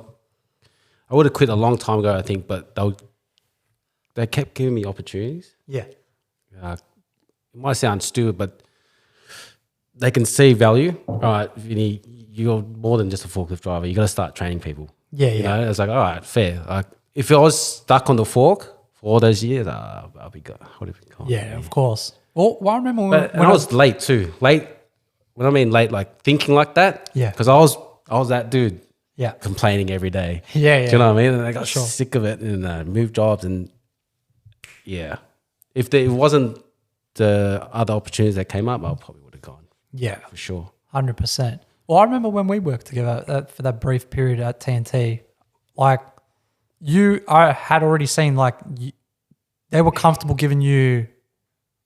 would have quit a long time ago, I think, but they kept giving me opportunities. Yeah. It might sound stupid, but they can see value. All right, Vinny, you're more than just a forklift driver. You got to start training people. Yeah. It's like, all right, fair. if I was stuck on the fork for all those years, I'll be good. Would have been gone. Yeah, of course. Well, I remember when And I was late too. Late. When I mean late, like thinking like that. Yeah. Because I was that dude. Yeah. Complaining every day. Yeah, yeah. Do you know what I mean? And I got Sure. sick of it and moved jobs and yeah. If there wasn't the other opportunities that came up, I probably would have gone Yeah. for sure. 100%. Well, I remember when we worked together for that brief period at TNT, like I had already seen like they were comfortable giving you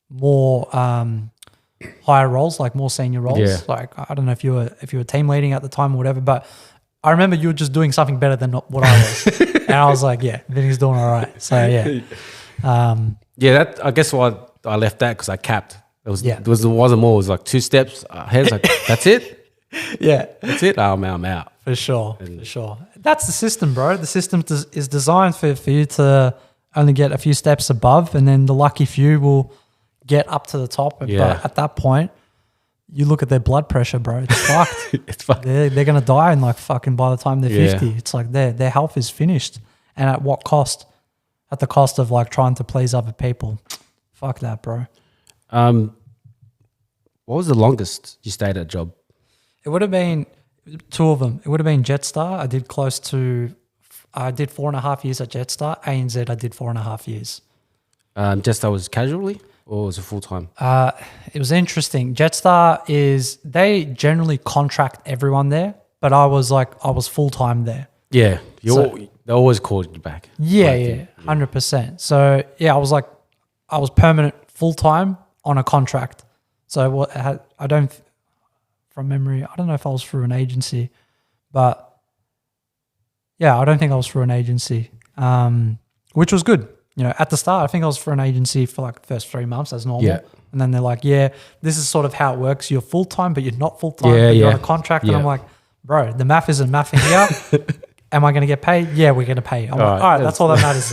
more higher roles, like more senior roles. Yeah. Like I don't know if you were team leading at the time or whatever, but I remember you were just doing something better than what I was, and I was like, yeah, Vinny's doing all right. So yeah, Yeah, I guess why I left that because I capped. Yeah. It wasn't more. It was like 2 steps ahead. Like that's it. yeah. That's it. I'm out. For sure. That's the system, bro. The system is designed for you to only get a few steps above, and then the lucky few will get up to the top. Yeah. But at that point, you look at their blood pressure, bro. It's fucked. It's fucked. They're going to die in like fucking by the time they're Yeah. 50. It's like their health is finished. And at what cost? At the cost of like trying to please other people. Fuck that, bro. What was the longest you stayed at a job? It would have been 2 of them. It would have been Jetstar. I did 4.5 years at Jetstar. ANZ, I did 4.5 years. Just that was casually or was it full time? It was interesting. Jetstar they generally contract everyone there, but I was full time there. Yeah, they always called you back. Yeah, 100%. So yeah, I was permanent full time on a contract. So from memory, I don't know if I was through an agency, but yeah, I don't think I was through an agency, which was good. You know, at the start, I think I was for an agency for like the first 3 months as normal. Yeah. And then they're like, yeah, this is sort of how it works. You're full time, but you're not full time. Yeah, You're on yeah. a contract. And Yeah. I'm like, bro, the math isn't mathing here. Am I going to get paid? Yeah, we're going to pay. I'm like, all right, that's all that matters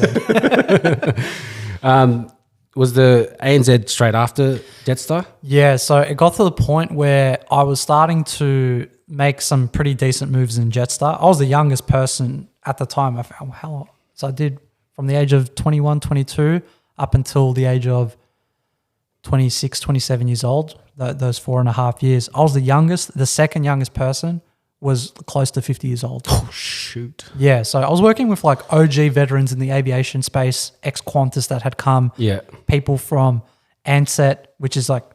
then. Was the ANZ straight after Jetstar? Yeah, so it got to the point where I was starting to make some pretty decent moves in Jetstar. I was the youngest person at the time. So I did from the age of 21, 22 up until the age of 26, 27 years old, those 4.5 years. I was the youngest. The second youngest person was close to 50 years old. Oh, shoot. Yeah, so I was working with like OG veterans in the aviation space, ex-Qantas that had come, Yeah. people from Ansett, which is like,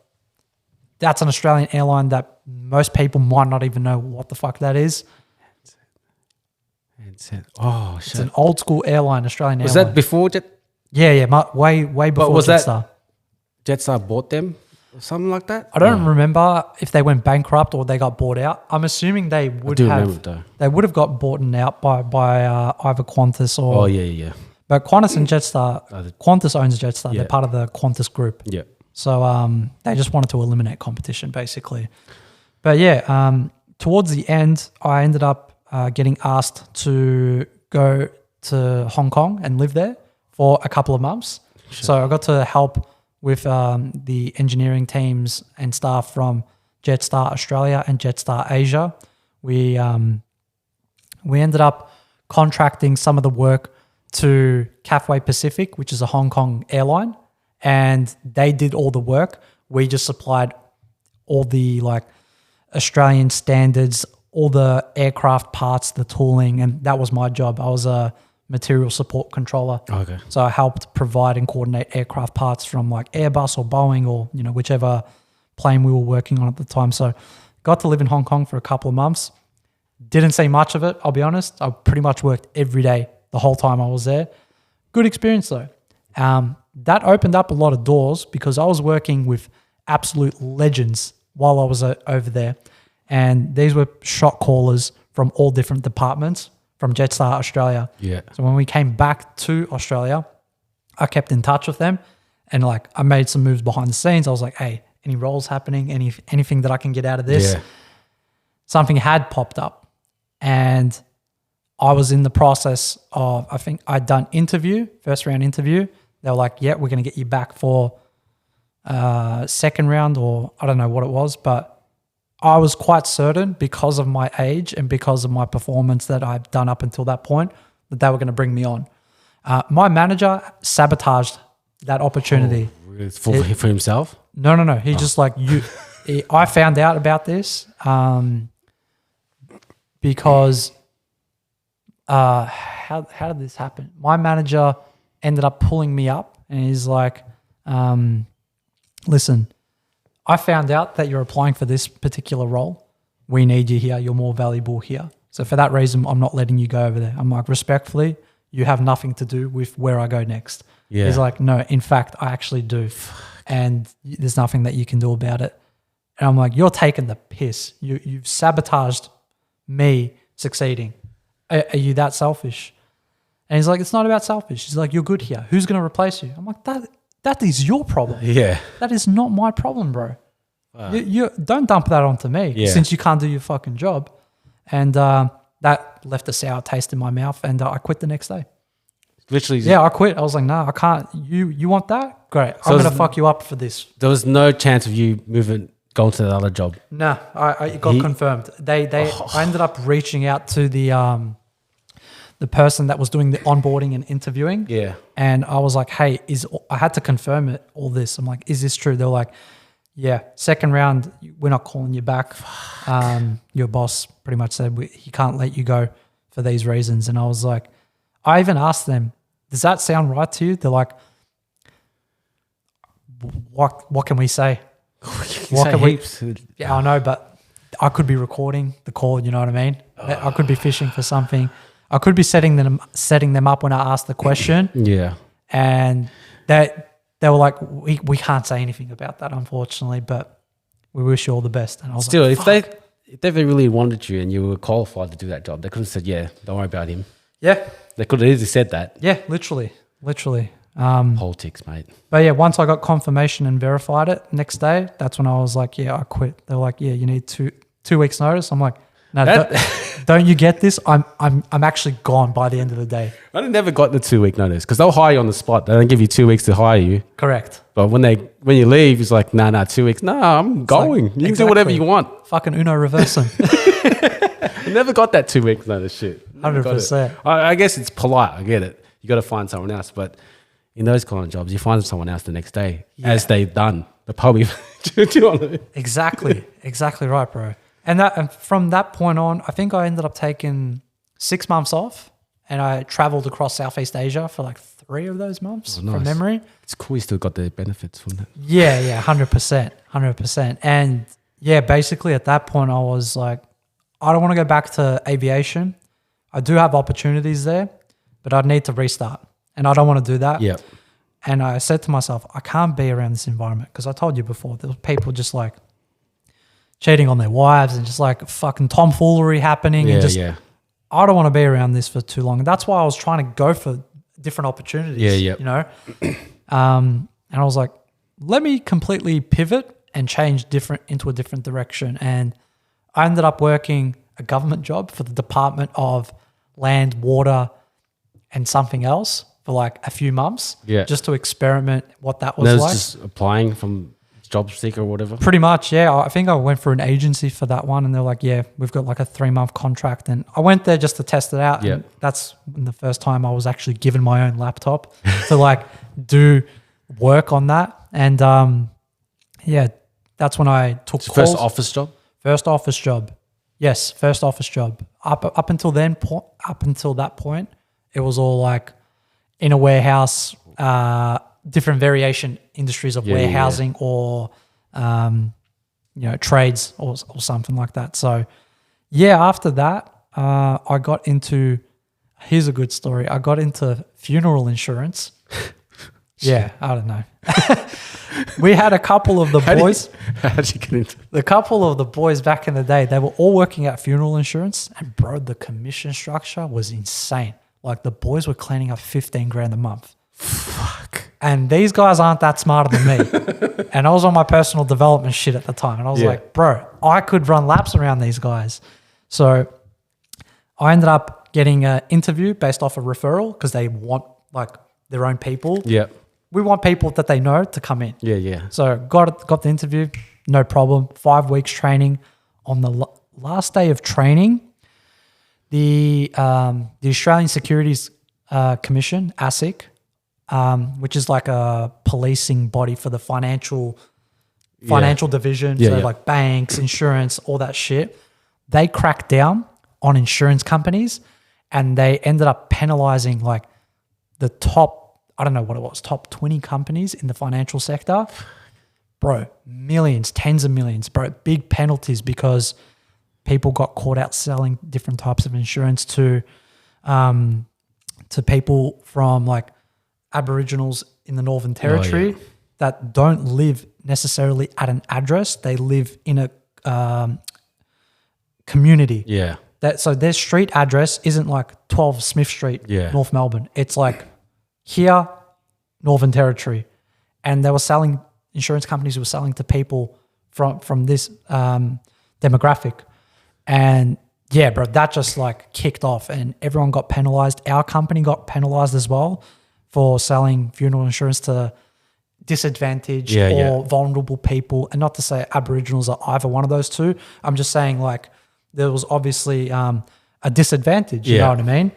that's an Australian airline that most people might not even know what the fuck that is. ANZ. Oh, shit. It's an old school airline, Australian Was airline. that before Yeah, way before was that- Jetstar. Jetstar bought them or something like that? I don't remember if they went bankrupt or they got bought out. I'm assuming they would do have. remember though. They would have got bought out by either Qantas or. Oh, yeah. But Qantas and Jetstar, Qantas owns Jetstar. Yeah. They're part of the Qantas group. Yeah. So they just wanted to eliminate competition, basically. But yeah, towards the end, I ended up getting asked to go to Hong Kong and live there for a couple of months. Sure. So I got to help with the engineering teams and staff from Jetstar Australia and Jetstar Asia. We ended up contracting some of the work to Cathay Pacific, which is a Hong Kong airline, and they did all the work. We just supplied all the like Australian standards, all the aircraft parts, the tooling, and that was my job. I was a material support controller. Okay. So I helped provide and coordinate aircraft parts from like Airbus or Boeing or, you know, whichever plane we were working on at the time. So got to live in Hong Kong for a couple of months. Didn't see much of it, I'll be honest. I pretty much worked every day the whole time I was there. Good experience though. That opened up a lot of doors because I was working with absolute legends while I was over there. And these were shot callers from all different departments from Jetstar Australia. Yeah. So when we came back to Australia, I kept in touch with them and like I made some moves behind the scenes. I was like, hey, any roles happening, anything that I can get out of this? Yeah. Something had popped up and I was in the process of, I think I'd done first round interview. They were like, yeah, we're going to get you back for second round, or I don't know what it was, but I was quite certain because of my age and because of my performance that I'd done up until that point that they were going to bring me on. My manager sabotaged that opportunity. It's for himself? No. He just like I found out about this because how did this happen? My manager ended up pulling me up and he's like, listen, I found out that you're applying for this particular role. We need you here. You're more valuable here. So for that reason, I'm not letting you go over there. I'm like, respectfully, you have nothing to do with where I go next. Yeah. He's like, no, in fact, I actually do. And there's nothing that you can do about it. And I'm like, you're taking the piss. You've sabotaged me succeeding. Are you that selfish? And he's like, it's not about selfish. He's like, you're good here. Who's going to replace you? I'm like, that is your problem. Yeah. That is not my problem, bro. You don't dump that onto me since you can't do your fucking job. And that left a sour taste in my mouth, and I quit the next day. Literally. Yeah, I quit. I was like, no, I can't. You want that? Great. So I'm going to fuck you up for this. There was no chance of you going to the other job? No, it got confirmed. I ended up reaching out to the person that was doing the onboarding and interviewing. Yeah. And I was like, hey, I had to confirm it, all this. I'm like, is this true? They're like, yeah, second round, we're not calling you back. Your boss pretty much said he can't let you go for these reasons. And I was like, I even asked them, does that sound right to you? They're like, what can we say? What can we? Yeah, I know, but I could be recording the call. You know what I mean? I could be fishing for something. I could be setting them up when I asked the question. Yeah, and they were like, we can't say anything about that, unfortunately, but we wish you all the best. And I was still, like, if they really wanted you and you were qualified to do that job, they could have said, yeah, don't worry about him. Yeah, they could have easily said that. Yeah, literally. Politics, mate. But yeah, once I got confirmation and verified it next day, that's when I was like, yeah, I quit. They're like, yeah, you need two weeks notice. I'm like, no, don't you get this? I'm actually gone by the end of the day. I never got the 2 week notice because they'll hire you on the spot. They don't give you 2 weeks to hire you. Correct. But when you leave, it's like, nah, 2 weeks. Nah, I'm going. Like, you can do whatever you want. Fucking Uno reversing. I never got that 2 weeks notice shit. 100%. I guess it's polite. I get it. You got to find someone else. But in those kind of jobs, you find someone else the next day, as they've done. They're probably Exactly right, bro. And from that point on, I think I ended up taking 6 months off, and I traveled across Southeast Asia for like 3 of those months from memory. It's cool. You still got the benefits from that. Yeah, 100%. And yeah, basically at that point, I was like, I don't want to go back to aviation. I do have opportunities there, but I'd need to restart. And I don't want to do that. Yeah. And I said to myself, I can't be around this environment because I told you before, there were people just like cheating on their wives and just like fucking tomfoolery happening. I don't want to be around this for too long. And that's why I was trying to go for different opportunities. You know? And I was like, let me completely pivot and change into a different direction. And I ended up working a government job for the Department of Land, Water, and something else for like a few months, just to experiment what that was like. Just applying from job seeker or whatever. Pretty much, yeah. I think I went for an agency for that one, and they're like, "Yeah, we've got like a 3-month contract." And I went there just to test it out. And that's the first time I was actually given my own laptop to like do work on that. And that's when I took calls. First office job. First office job. Yes, first office job. Up until that point, it was all like in a warehouse, different variation industries of warehousing or trades or something like that. So after that, I got into, here's a good story. I got into funeral insurance. I don't know. We had a couple of the boys. How did you get into it? The couple of the boys back in the day, they were all working at funeral insurance, and bro, the commission structure was insane. Like the boys were cleaning up 15 grand a month. Fuck. And these guys aren't that smarter than me. And I was on my personal development shit at the time. And I was like, bro, I could run laps around these guys. So I ended up getting an interview based off a referral because they want like their own people. Yeah. We want people that they know to come in. Yeah. So got the interview, no problem. 5 weeks training. On the last day of training, the Australian Securities Commission, ASIC, which is like a policing body for the financial division, so like banks, insurance, all that shit. They cracked down on insurance companies, and they ended up penalizing like the top, I don't know what it was, top 20 companies in the financial sector. Bro, millions, tens of millions, bro, big penalties because people got caught out selling different types of insurance to people from like Aboriginals in the Northern Territory that don't live necessarily at an address. They live in a community. Yeah. So their street address isn't like 12 Smith Street, North Melbourne. It's like here, Northern Territory. And they were selling, insurance companies were selling to people from this demographic. And yeah, bro, that just like kicked off and everyone got penalized. Our company got penalized as well for selling funeral insurance to disadvantaged or vulnerable people. And not to say Aboriginals are either one of those two. I'm just saying like there was obviously a disadvantage, you know what I mean?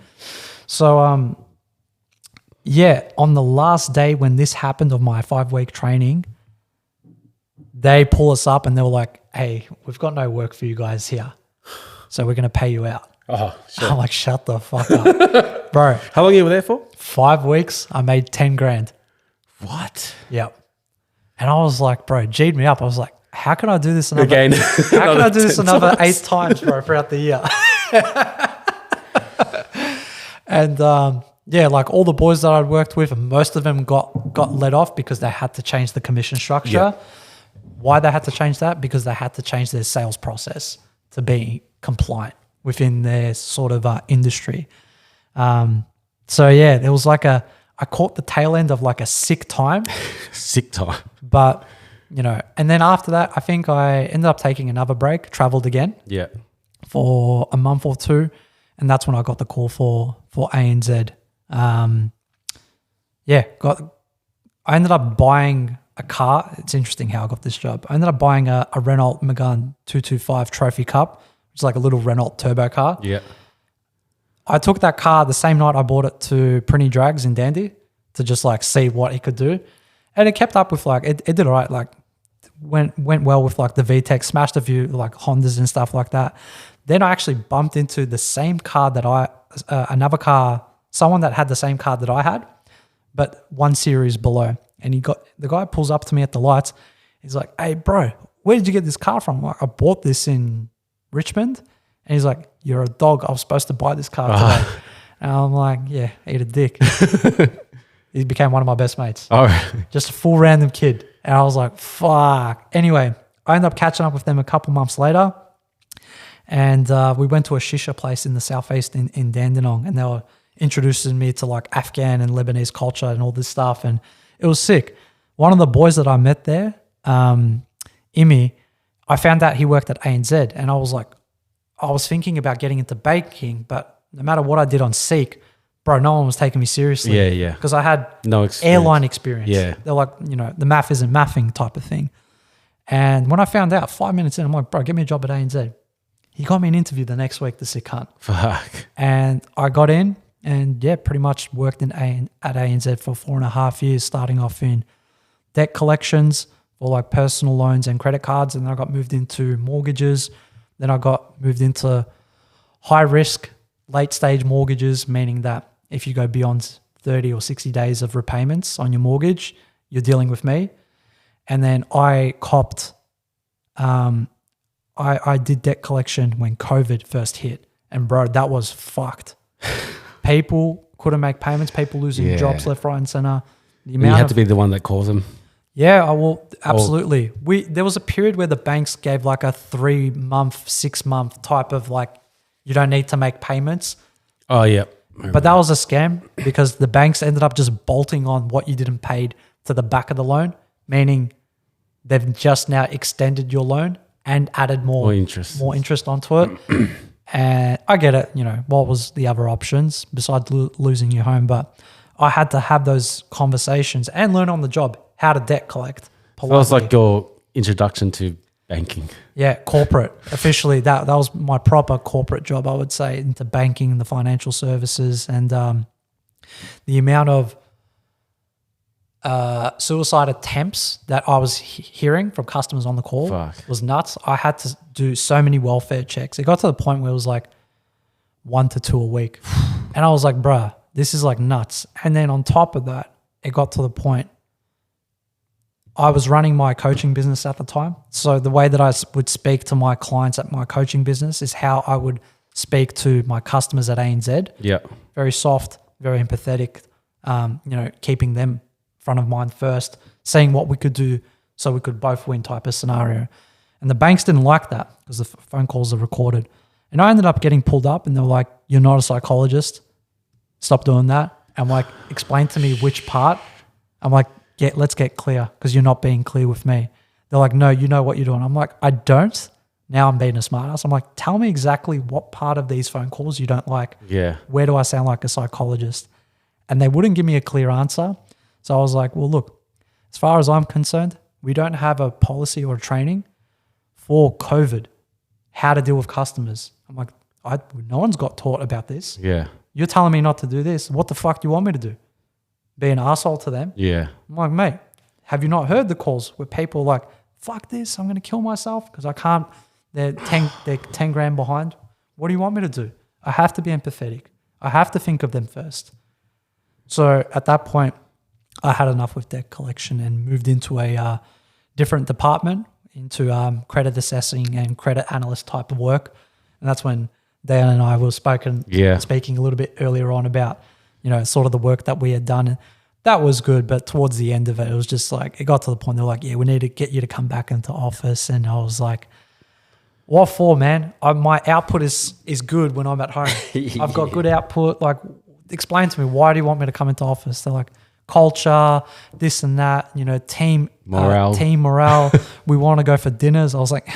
So, on the last day when this happened of my 5-week training, they pull us up and they were like, hey, we've got no work for you guys here. So we're going to pay you out. Oh, shit. I'm like, shut the fuck up. Bro. How long you were there for? 5 weeks. I made 10 grand. What? Yep. And I was like, bro, G'd me up. I was like, how can I do this another Again? How can I do this another 8 times, bro, throughout the year? And like all the boys that I'd worked with, most of them got let off because they had to change the commission structure. Yeah. Why they had to change that? Because they had to change their sales process to be compliant within their sort of industry. There was like I caught the tail end of like a sick time. Sick time. But, and then after that, I think I ended up taking another break, traveled again for a month or two. And that's when I got the call for ANZ. I ended up buying a car. It's interesting how I got this job. I ended up buying a Renault Megane 225 Trophy Cup, which is like a little Renault turbo car. Yeah. I took that car the same night I bought it to Prinny Drags in Dandy to just like see what it could do. And it kept up with like, it did all right. Like went well with like the VTEC, smashed a few like Hondas and stuff like that. Then I actually bumped into the same car that another car, someone that had the same car that I had, but one series below. And the guy pulls up to me at the lights. He's like, hey, bro, where did you get this car from? Like, I bought this in Richmond. And he's like, you're a dog. I was supposed to buy this car today. And I'm like, yeah, eat a dick. He became one of my best mates. All right. Just a full random kid. And I was like, fuck. Anyway, I ended up catching up with them a couple months later. And we went to a shisha place in the southeast in Dandenong. And they were introducing me to like Afghan and Lebanese culture and all this stuff. And it was sick. One of the boys that I met there, Imi, I found out he worked at ANZ. And I was thinking about getting into baking, but no matter what I did on Seek, bro, no one was taking me seriously. Yeah. Because I had no experience. Airline experience. Yeah. They're like, the math isn't mathing type of thing. And when I found out 5 minutes in, I'm like, bro, get me a job at ANZ. He got me an interview the next week, the sick cunt. Fuck. And I got in and pretty much worked at ANZ for 4.5 years, starting off in debt collections for like personal loans and credit cards. And then I got moved into mortgages. Then I got moved into high risk, late stage mortgages, meaning that if you go beyond 30 or 60 days of repayments on your mortgage, you're dealing with me. And then I copped, I did debt collection when COVID first hit. And bro, that was fucked. People couldn't make payments, people losing jobs left, right and center. You had to be the one that calls them. Yeah, I will. Absolutely. There was a period where the banks gave like a 3-month, 6-month type of like, you don't need to make payments. Oh, yeah. But that was a scam because the banks ended up just bolting on what you didn't pay to the back of the loan, meaning they've just now extended your loan and added more interest onto it. And I get it, what was the other options besides losing your home? But I had to have those conversations and learn on the job how to debt collect politely. That was like your introduction to banking. Yeah, corporate. Officially, that was my proper corporate job, I would say, into banking and the financial services. And the amount of suicide attempts that I was hearing from customers on the call was nuts. I had to do so many welfare checks. It got to the point where it was like 1 to 2 a week. And I was like, bruh, this is like nuts. And then on top of that, it got to the point I was running my coaching business at the time. So the way that I would speak to my clients at my coaching business is how I would speak to my customers at ANZ. Yeah. Very soft, very empathetic, keeping them front of mind first, seeing what we could do so we could both win type of scenario. And the banks didn't like that because the phone calls are recorded. And I ended up getting pulled up and they were like, you're not a psychologist. Stop doing that. I'm like, explain to me which part. I'm like, let's get clear because you're not being clear with me. They're like, no, you know what you're doing. I'm like, I don't. Now I'm being a smartass. I'm like, tell me exactly what part of these phone calls you don't like. Yeah. Where do I sound like a psychologist? And they wouldn't give me a clear answer. So I was like, well, look, as far as I'm concerned, we don't have a policy or training for COVID, how to deal with customers. I'm like, no one's got taught about this. Yeah. You're telling me not to do this. What the fuck do you want me to do? Be an asshole to them? Yeah. I'm like, mate, have you not heard the calls where people are like, fuck this, I'm going to kill myself because I can't, they're 10 grand behind. What do you want me to do? I have to be empathetic. I have to think of them first. So at that point, I had enough with debt collection and moved into a different department, into credit assessing and credit analyst type of work. And that's when Dan and I were speaking a little bit earlier on about, sort of the work that we had done. And that was good. But towards the end of it, it was just like, it got to the point, they're like, yeah, we need to get you to come back into office. And I was like, what for, man? My output is good when I'm at home. I've got good output. Like, explain to me, why do you want me to come into office? They're like, culture, this and that, team morale. We want to go for dinners. I was like,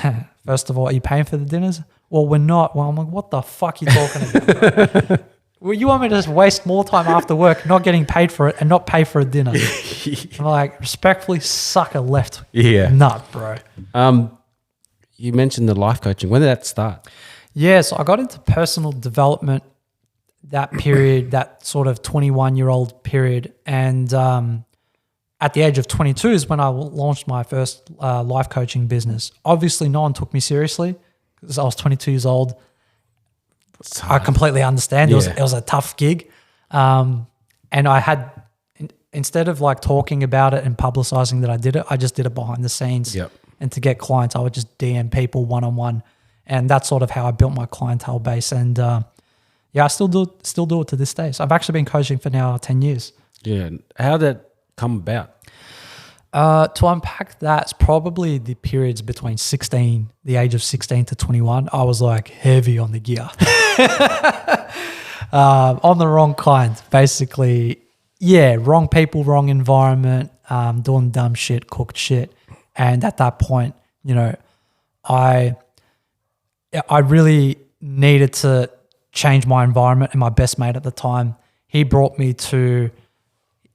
first of all, are you paying for the dinners? Well, we're not. Well, I'm like, what the fuck are you talking about? Well, you want me to just waste more time after work not getting paid for it and not pay for a dinner? I'm like, respectfully, sucker left. Yeah. Nut, bro. You mentioned the life coaching. When did that start? Yeah, so I got into personal development that period, that sort of 21-year-old period. And at the age of 22 is when I launched my first life coaching business. Obviously, no one took me seriously because I was 22 years old. I completely understand. Yeah. It was a tough gig. And I had, instead of like talking about it and publicizing that I did it, I just did it behind the scenes. Yep. And to get clients, I would just DM people one-on-one. And that's sort of how I built my clientele base. And I still do it to this day. So I've actually been coaching for now 10 years. Yeah. How did that come about? To unpack that, it's probably the periods between the age of 16 to 21. I was like heavy on the gear. On the wrong kind, basically. Yeah, wrong people, wrong environment, doing dumb shit, cooked shit. And at that point, I really needed to change my environment. And my best mate at the time, he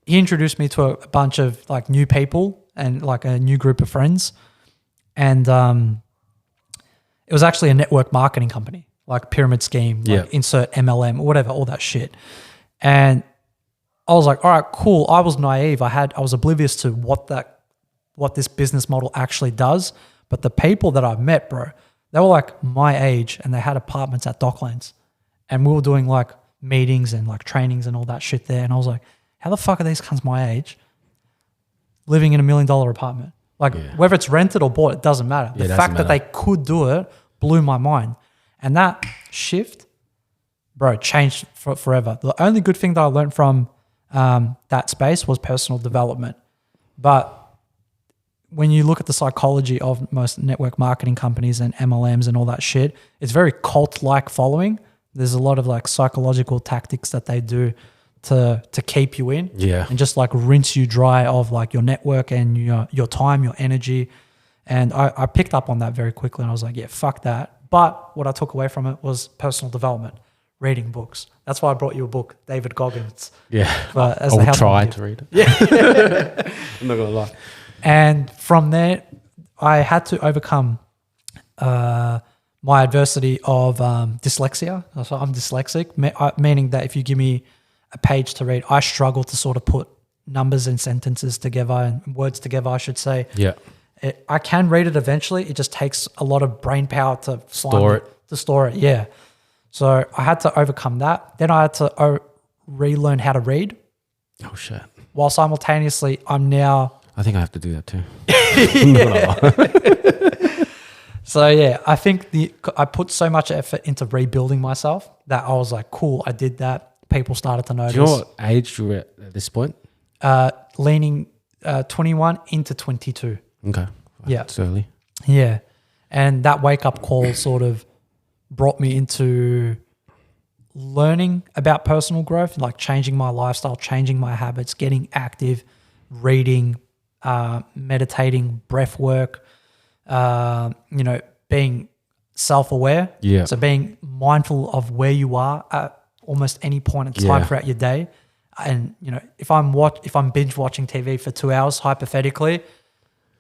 introduced me to a bunch of like new people and like a new group of friends. And it was actually a network marketing company, like pyramid scheme, like insert MLM or whatever, all that shit. And I was like, all right, cool. I was naive. I was oblivious to what this business model actually does. But the people that I've met, bro, they were like my age and they had apartments at Docklands. And we were doing like meetings and like trainings and all that shit there. And I was like, how the fuck are these cunts my age living in $1 million apartment? Like whether it's rented or bought, it doesn't matter. The fact that they could do it blew my mind. And that shift, bro, changed forever. The only good thing that I learned from that space was personal development. But when you look at the psychology of most network marketing companies and MLMs and all that shit, it's very cult-like following. There's a lot of like psychological tactics that they do to keep you in and just like rinse you dry of like your network and your time, your energy. And I picked up on that very quickly and I was like, yeah, fuck that. But what I took away from it was personal development, reading books. That's why I brought you a book, David Goggins. Yeah, I'll try to read it. Yeah, I'm not gonna lie. And from there, I had to overcome my adversity of dyslexia. So I'm dyslexic, meaning that if you give me a page to read. I struggle to sort of put numbers and sentences together and words together, I should say. Yeah. I can read it eventually. It just takes a lot of brain power to Store it. Yeah. So I had to overcome that. Then I had to relearn how to read. Oh shit. While simultaneously, I'm now. I think I have to do that too. So yeah, I think I put so much effort into rebuilding myself that I was like, cool, I did that. People started to notice. Do you know what age you were at this point? Leaning 21 into 22. Okay. Yeah. It's early. Yeah. And that wake up call sort of brought me into learning about personal growth, like changing my lifestyle, changing my habits, getting active, reading, meditating, breath work, being self-aware. Yeah. So being mindful of where you are at almost any point in time throughout your day. And, if I'm binge watching TV for 2 hours, hypothetically,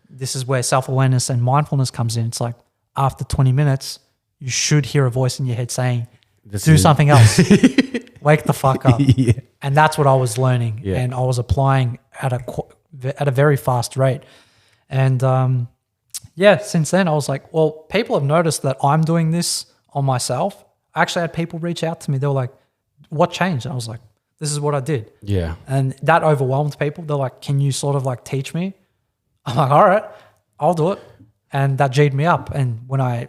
this is where self-awareness and mindfulness comes in. It's like after 20 minutes, you should hear a voice in your head saying, do something else. Wake the fuck up. Yeah. And that's what I was learning. Yeah. And I was applying at a very fast rate. And since then I was like, well, people have noticed that I'm doing this on myself. I actually had people reach out to me. They were like, what changed? And I was like, this is what I did. Yeah. And that overwhelmed people. They're like, can you sort of like teach me? I'm like, all right, I'll do it. And that G'd me up. And when I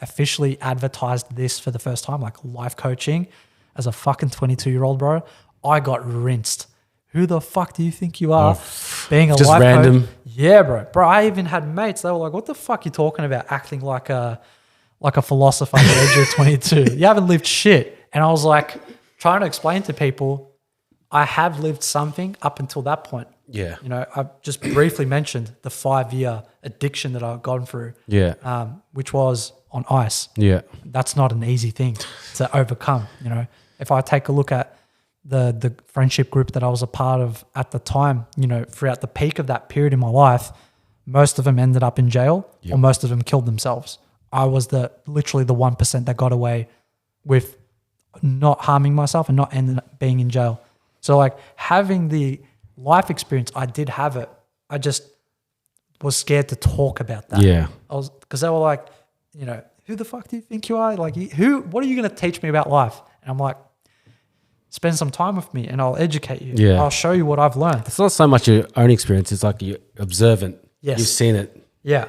officially advertised this for the first time, like life coaching as a fucking 22-year-old, bro, I got rinsed. Who the fuck do you think you are? Being a just life random. coach? Yeah, bro. Bro, I even had mates. They were like, what the fuck you talking about? Acting like a philosopher at the age of 22. You haven't lived shit. And I was like, trying to explain to people, I have lived something up until that point. Yeah. I've just briefly mentioned the 5-year addiction that I've gone through. Yeah. Which was on ice. Yeah. That's not an easy thing to overcome. If I take a look at the friendship group that I was a part of at the time, throughout the peak of that period in my life, most of them ended up in jail or most of them killed themselves. I was literally the 1% that got away with not harming myself and not ending up being in jail. So like having the life experience, I did have it. I just was scared to talk about that. Yeah. Because they were like, who the fuck do you think you are? Like, what are you going to teach me about life? And I'm like, spend some time with me and I'll educate you. Yeah. I'll show you what I've learned. It's not so much your own experience. It's like you're observant. Yes. You've seen it. Yeah.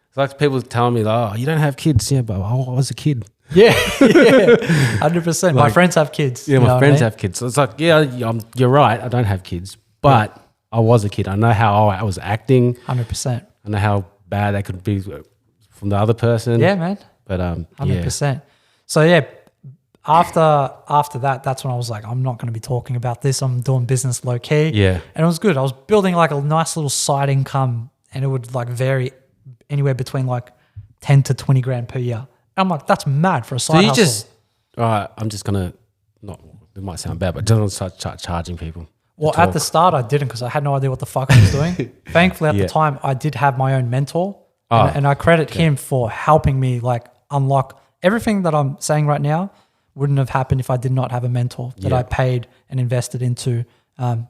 It's like people telling me, oh, you don't have kids. Yeah, but I was a kid. Yeah. 100%. My friends have kids. Yeah, my friends have kids. So it's like, you're right. I don't have kids, but I was a kid. I know how I was acting. 100%. I know how bad that could be from the other person. Yeah, man. But 100%. So yeah, after that, that's when I was like, I'm not going to be talking about this. I'm doing business low key. Yeah. And it was good. I was building like a nice little side income, and it would like vary anywhere between like 10 to 20 grand per year. I'm like, that's mad for a side hustle. All right, I'm just going to, it might sound bad, but just start charging people. Well, at the start, I didn't because I had no idea what the fuck I was doing. Thankfully, at the time, I did have my own mentor, and I credit him for helping me like unlock everything that I'm saying right now. Wouldn't have happened if I did not have a mentor that I paid and invested into. I'm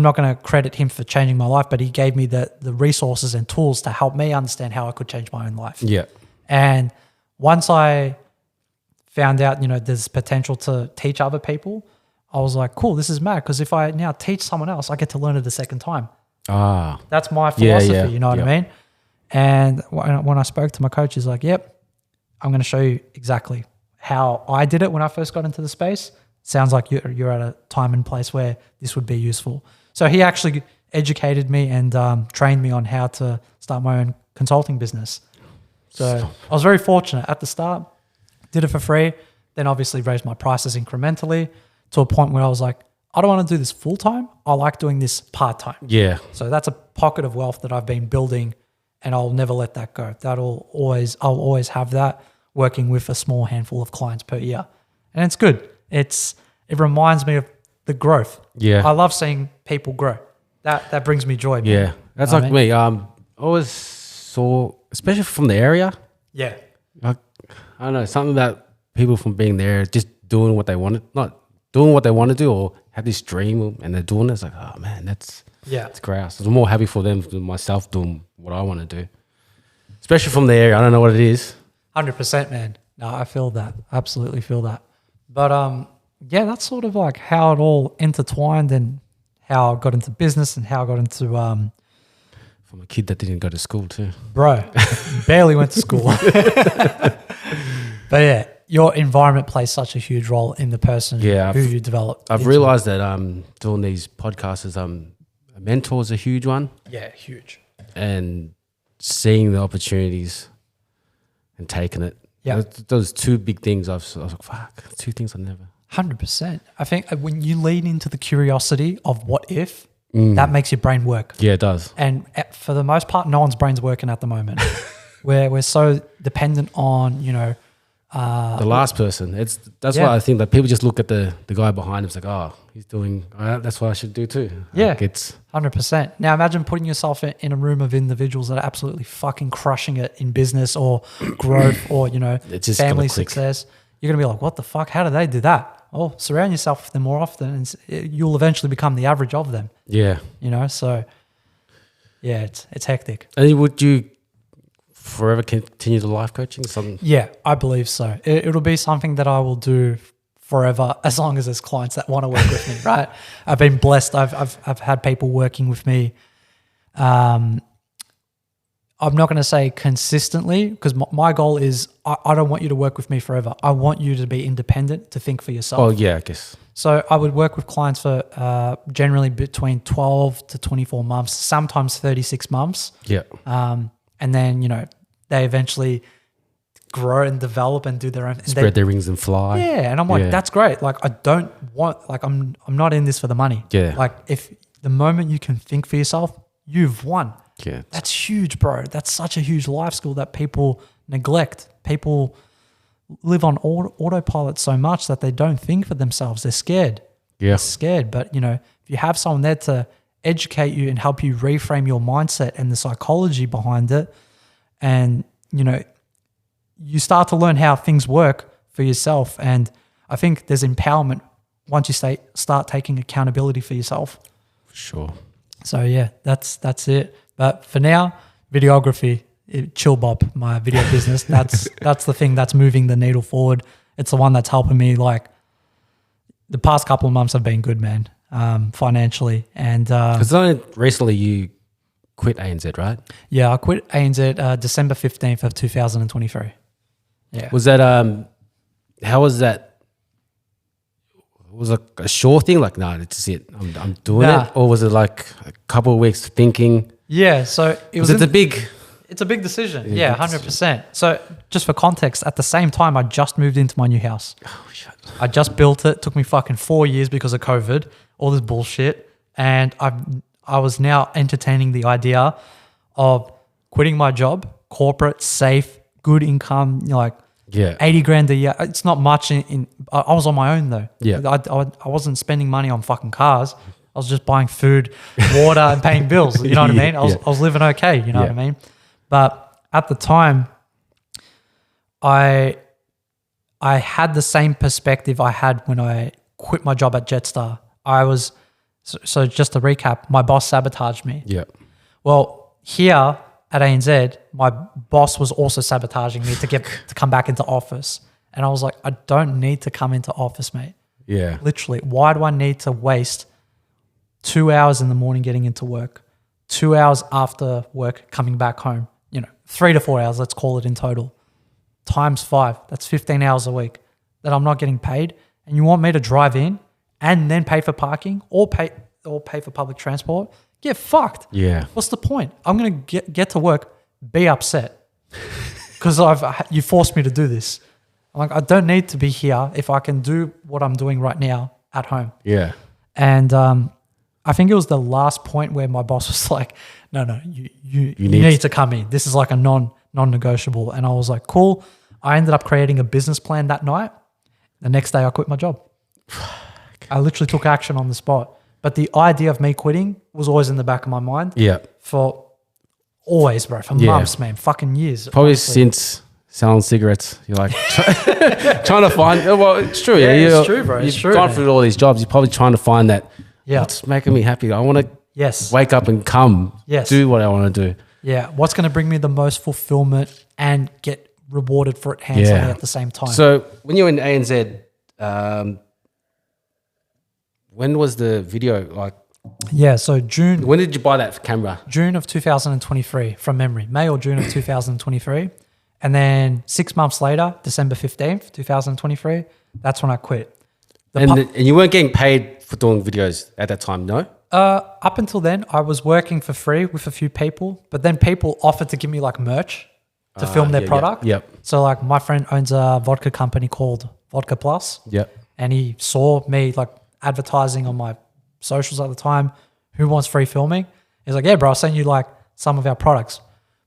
not going to credit him for changing my life, but he gave me the resources and tools to help me understand how I could change my own life. Yeah. And once I found out, there's potential to teach other people, I was like, cool, this is mad. Because if I now teach someone else, I get to learn it a second time. That's my philosophy, you know what I mean? And when I spoke to my coach, he's like, yep, I'm going to show you exactly how I did it when I first got into the space. Sounds like you're at a time and place where this would be useful. So he actually educated me and trained me on how to start my own consulting business. So I was very fortunate at the start, did it for free, then obviously raised my prices incrementally to a point where I was like, I don't want to do this full time. I like doing this part time. Yeah. So that's a pocket of wealth that I've been building, and I'll never let that go. I'll always have that, working with a small handful of clients per year. And it's good. It reminds me of the growth. Yeah. I love seeing people grow. That brings me joy. Man. Yeah. That's like me. I always saw, especially from the area. Yeah. I don't know, something about people from being there, just doing what they wanted, not doing what they want to do or have this dream and they're doing it. It's like, oh man, it's grouse. I'm more happy for them than myself doing what I want to do. Especially from the area. I don't know what it is. 100%, man. No, I feel that. Absolutely feel that. But yeah, that's sort of like how it all intertwined and how I got into business and how I got into From a kid that didn't go to school too. bro, barely went to school. But yeah, your environment plays such a huge role in the person who you develop. I've realized that doing these podcasts is a mentor's a huge one. Yeah, huge. And seeing the opportunities and taking it. Yeah. Those two big things I was like, fuck, two things I never. 100%. I think when you lean into the curiosity of what if, that makes your brain work. Yeah, it does. And for the most part, no one's brain's working at the moment. We're so dependent on, the last person. That's why I think that people just look at the guy behind him. It's like, oh, he's doing. That's what I should do too. Yeah, like it's 100%. Now imagine putting yourself in a room of individuals that are absolutely fucking crushing it in business or growth or just family gonna click. success. You're gonna be like, what the fuck? How do they do that? Oh, surround yourself with them more often, and you'll eventually become the average of them. Yeah. So yeah, it's hectic. And would you forever continue the life coaching? Something? Yeah, I believe so. It'll be something that I will do forever as long as there's clients that want to work with me, right? I've been blessed. I've had people working with me. I'm not going to say consistently because my goal is I don't want you to work with me forever. I want you to be independent, to think for yourself. Oh, yeah, I guess. So I would work with clients for generally between 12 to 24 months, sometimes 36 months. Yeah. And then, they eventually grow and develop and do their own. Spread their wings and fly. Yeah. And I'm like, that's great. Like, I don't want, like, I'm not in this for the money. Yeah. Like, if the moment you can think for yourself, you've won. Yeah. That's huge, bro. That's such a huge life skill that people neglect. People live on autopilot so much that they don't think for themselves. They're scared. Yeah. They're scared. But, if you have someone there to educate you and help you reframe your mindset and the psychology behind it, and, you start to learn how things work for yourself. And I think there's empowerment once you start taking accountability for yourself. Sure. So, yeah, that's it. But for now, videography, Chill Bob, my video business, that's the thing that's moving the needle forward. It's the one that's helping me. Like, the past couple of months have been good, man, financially. And because only recently you quit ANZ, right? yeah, I quit ANZ December 15th of 2023. Yeah. Was that how was that? Was it a sure thing? Like, no, that's it. I'm doing it, or was it like a couple of weeks thinking? Yeah, so It's a big. It's a big decision. Yeah, 100%. So just for context, at the same time, I just moved into my new house. Oh shit! I just built it. Took me fucking 4 years because of COVID, all this bullshit. And I was now entertaining the idea of quitting my job, corporate, safe, good income, like 80 grand a year. It's not much. I was on my own though. Yeah. I wasn't spending money on fucking cars. I was just buying food, water, and paying bills. You know what I mean? I was living okay. You know what I mean? But at the time, I had the same perspective I had when I quit my job at Jetstar. So just to recap, my boss sabotaged me. Yeah. Well, here at ANZ, my boss was also sabotaging me to come back into office. And I was like, I don't need to come into office, mate. Yeah. Literally, why do I need to waste 2 hours in the morning getting into work, 2 hours after work coming back home, 3 to 4 hours, let's call it in total, times 5, that's 15 hours a week that I'm not getting paid. And you want me to drive in and then pay for parking or pay for public transport? Get fucked. Yeah. What's the point? I'm going to get to work, be upset because you forced me to do this. I'm like, I don't need to be here if I can do what I'm doing right now at home. Yeah. And I think it was the last point where my boss was like, no, you need to come in. This is like a non-negotiable. And I was like, cool. I ended up creating a business plan that night. The next day I quit my job. I literally took action on the spot. But the idea of me quitting was always in the back of my mind. Yeah. For always, bro. For months, man. Fucking years. Probably honestly. selling cigarettes. You're like trying to find. Well, it's true. Yeah, it's true, bro. It's You've true, gone man. through all these jobs. You're probably trying to find that. Yeah. What's making me happy? I want to Yes. wake up and come. Yes. Do what I want to do. Yeah. What's going to bring me the most fulfillment and get rewarded for it handsomely Yeah. at the same time? So when you were in ANZ, when was the video? Like, yeah. So June when did you buy that camera? of 2023 from memory, May or June of 2023. And then 6 months later, December 15th, 2023, that's when I quit. And you weren't getting paid for doing videos at that time, no? Up until then, I was working for free with a few people, but then people offered to give me like merch to film their yeah, product. Yep. So like my friend owns a vodka company called Vodka Plus. Yep. And he saw me like advertising on my socials at the time. Who wants free filming? He's like, yeah, bro, I'll send you like some of our products.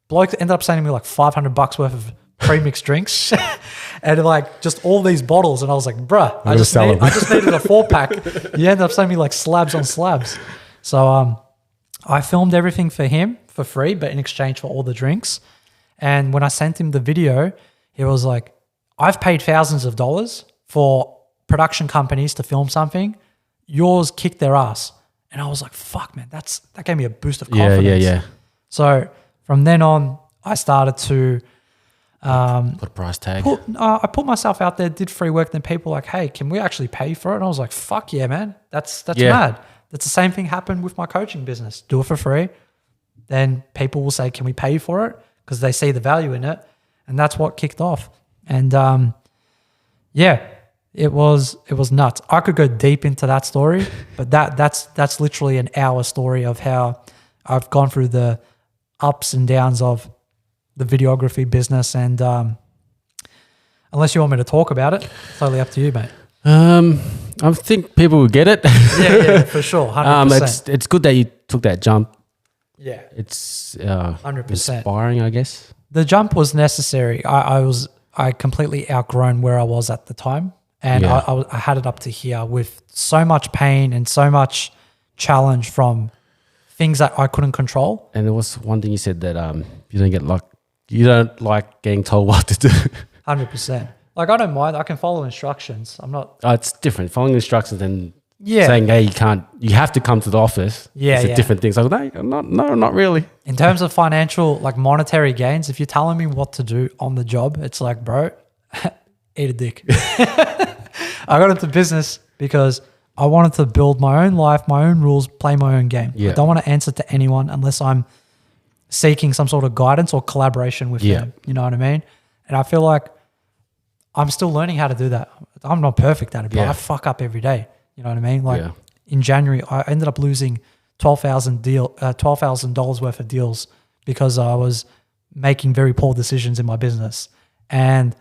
Bloke ended up sending me like $500 worth of pre-mixed drinks and like just all these bottles. And I was like, bruh, I just needed a 4-pack. He ended up sending me like slabs on slabs. So I filmed everything for him for free, but in exchange for all the drinks. And when I sent him the video, he was like, I've paid thousands of dollars for production companies to film something. Yours kicked their ass. And I was like, fuck, man, that gave me a boost of confidence. Yeah. So from then on, I started to Put a price tag. I put myself out there, did free work. Then people were like, hey, can we actually pay for it? And I was like, fuck yeah, man. That's mad. That's the same thing happened with my coaching business. Do it for free. Then people will say, can we pay for it? Because they see the value in it. And that's what kicked off. And it was nuts. I could go deep into that story, but that's literally an hour story of how I've gone through the ups and downs of the videography business. And unless you want me to talk about it, it's totally up to you, mate. I think people will get it. Yeah, for sure. 100%. It's good that you took that jump. Yeah. It's 100%. inspiring, I guess. The jump was necessary. I completely outgrown where I was at the time. And Yeah. I had it up to here with so much pain and so much challenge from things that I couldn't control. And there was one thing you said that you don't like getting told what to do. 100%. Like, I don't mind. I can follow instructions. I'm not. It's different. Following instructions and Yeah. saying, hey, you have to come to the office. Yeah, It's a yeah. different thing. It's like, no, not really. In terms of financial, like monetary gains, if you're telling me what to do on the job, it's like, bro, eat a dick. I got into business because I wanted to build my own life, my own rules, play my own game. Yeah. I don't want to answer to anyone unless I'm seeking some sort of guidance or collaboration with Yeah. them. You know what I mean? And I feel like I'm still learning how to do that. I'm not perfect at it, but Yeah. I fuck up every day. You know what I mean? Like Yeah. in January, I ended up losing $12,000 worth of deals because I was making very poor decisions in my business. And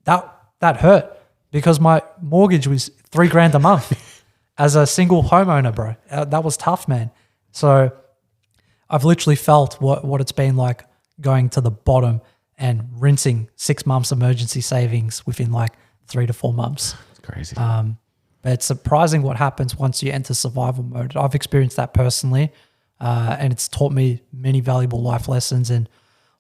that hurt because my mortgage was $3,000 a month as a single homeowner, bro. That was tough, man. So I've literally felt what it's been like going to the bottom and rinsing 6 months emergency savings within like 3 to 4 months. It's crazy. But it's surprising what happens once you enter survival mode. I've experienced that personally, and it's taught me many valuable life lessons and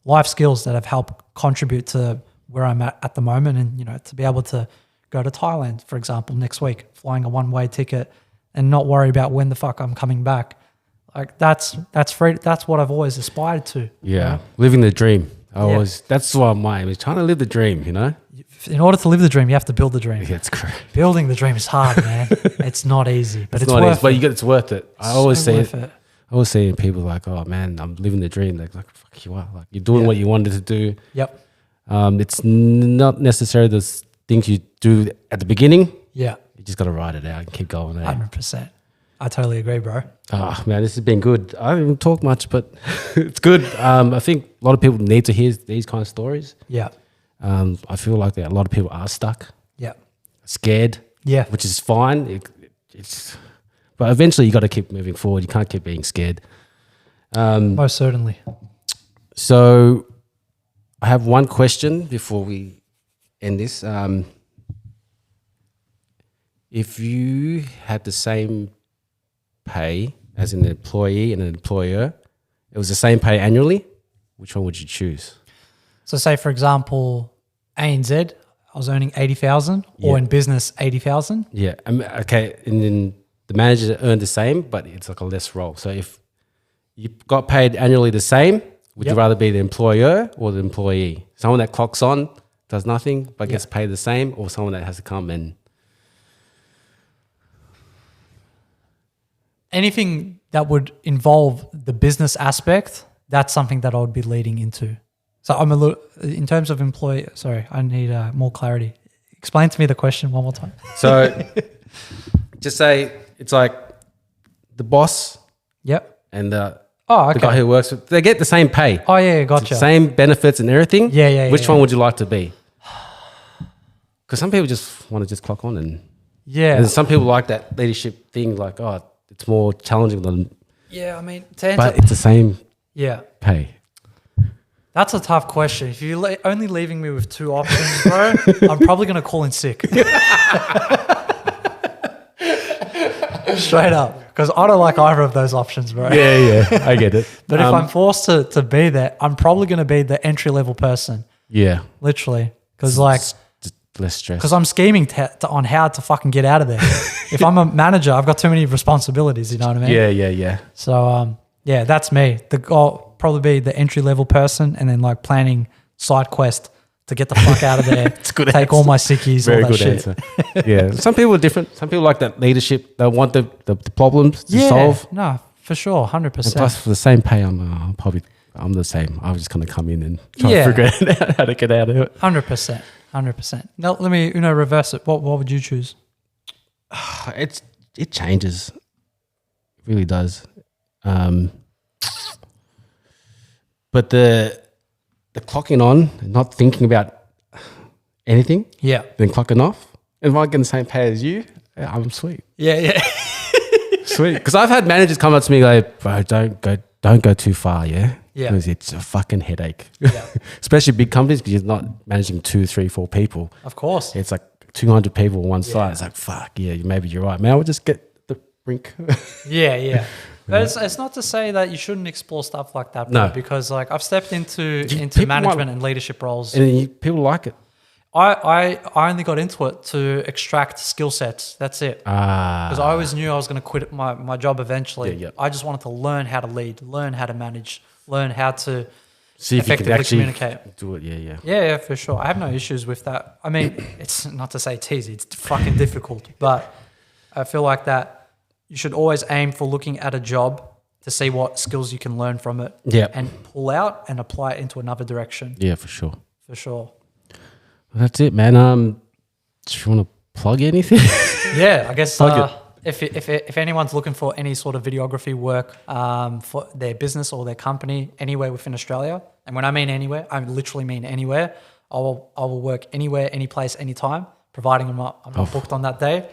life skills that have helped contribute to where I'm at the moment. And, you know, to be able to go to Thailand, for example, next week, flying a one-way ticket and not worry about when the fuck I'm coming back. Like that's free. That's what I've always aspired to. yeah. you know? Living the dream. That's what my aim is, trying to live the dream, you know? In order to live the dream, you have to build the dream. Yeah, it's great. Building the dream is hard, man. It's not easy, but it's not worth easy, but it. it's worth it. I always So say worth it. it. I always say people like, oh man, I'm living the dream. Like fuck you are. Like you're doing what you wanted to do. Yep. It's not necessarily the things you do at the beginning. Yeah. You just got to ride it out and keep going. 100%. I totally agree, bro. Oh man, this has been good. I haven't talked much, but it's good. I think a lot of people need to hear these kind of stories. Yeah. I feel like that a lot of people are stuck, Yeah. scared. Yeah. Which is fine. But eventually you got to keep moving forward. You can't keep being scared. Most certainly. So I have one question before we end this. If you had the same pay as an employee and an employer, it was the same pay annually, which one would you choose? So say, for example, ANZ, I was earning 80,000 or in business 80,000. Yeah. Okay. And then the manager earned the same, but it's like a less role. So if you got paid annually the same, would you rather be the employer or the employee? Someone that clocks on, does nothing, but gets paid the same, or someone that has to come and... Anything that would involve the business aspect, that's something that I would be leading into. So I'm a little, in terms of employee, sorry, I need more clarity. Explain to me the question one more time. So just say it's like the boss Yep. and the Oh, the guy okay. who works with, they get the same pay. Oh, yeah, gotcha. Same benefits and everything. Yeah. Which one would you like to be? Because some people just want to just clock on and some people like that leadership thing, like, oh, it's more challenging than, Yeah, I mean, but it's the same pay. That's a tough question. If you're only leaving me with two options, bro, I'm probably going to call in sick. Straight up. Because I don't like either of those options, bro. Yeah, I get it. But if I'm forced to be there, I'm probably going to be the entry-level person. Yeah. Literally. Because like... Just less stress. Because I'm scheming on how to fucking get out of there. If I'm a manager, I've got too many responsibilities, you know what I mean? Yeah. So, that's me. I'll probably be the entry-level person and then like planning side quest to get the fuck out of there. It's a good Take answer. all my sickies, Very all that good shit. answer. Yeah. Some people are different. Some people like that leadership. They want the problems to solve. No, for sure, 100%. And plus, for the same pay, I'm the same. I was just going to come in and try to figure out how to get out of it. 100%. Now, let me reverse it. What would you choose? It changes. It really does. But the clocking on, not thinking about anything, then clocking off. And if I get the same pay as you, I'm sweet. Yeah. Sweet. Because I've had managers come up to me like, bro, don't go too far, yeah? Yeah. Because it's a fucking headache. Yeah. Especially big companies, because you're not managing 2, 3, 4 people. Of course. It's like 200 people on one side. It's like, fuck, yeah, maybe you're right. Man, I would just get the brink. Yeah. But it's not to say that you shouldn't explore stuff like that, bro, because like I've stepped into management and leadership roles. And people like it. I only got into it to extract skill sets. That's it. Because I always knew I was going to quit my job eventually. Yeah. I just wanted to learn how to lead, learn how to manage, learn how to See if effectively you can actually communicate. do it, yeah. Yeah, for sure. I have no issues with that. I mean, it's not to say it's easy. It's fucking difficult. But I feel like that you should always aim for looking at a job to see what skills you can learn from it and pull out and apply it into another direction. Yeah, for sure. For sure. Well, that's it, man. Do you want to plug anything? Yeah, I guess if anyone's looking for any sort of videography work for their business or their company anywhere within Australia, and when I mean anywhere, I literally mean anywhere. I will work anywhere, any place, anytime, providing I'm not booked on that day.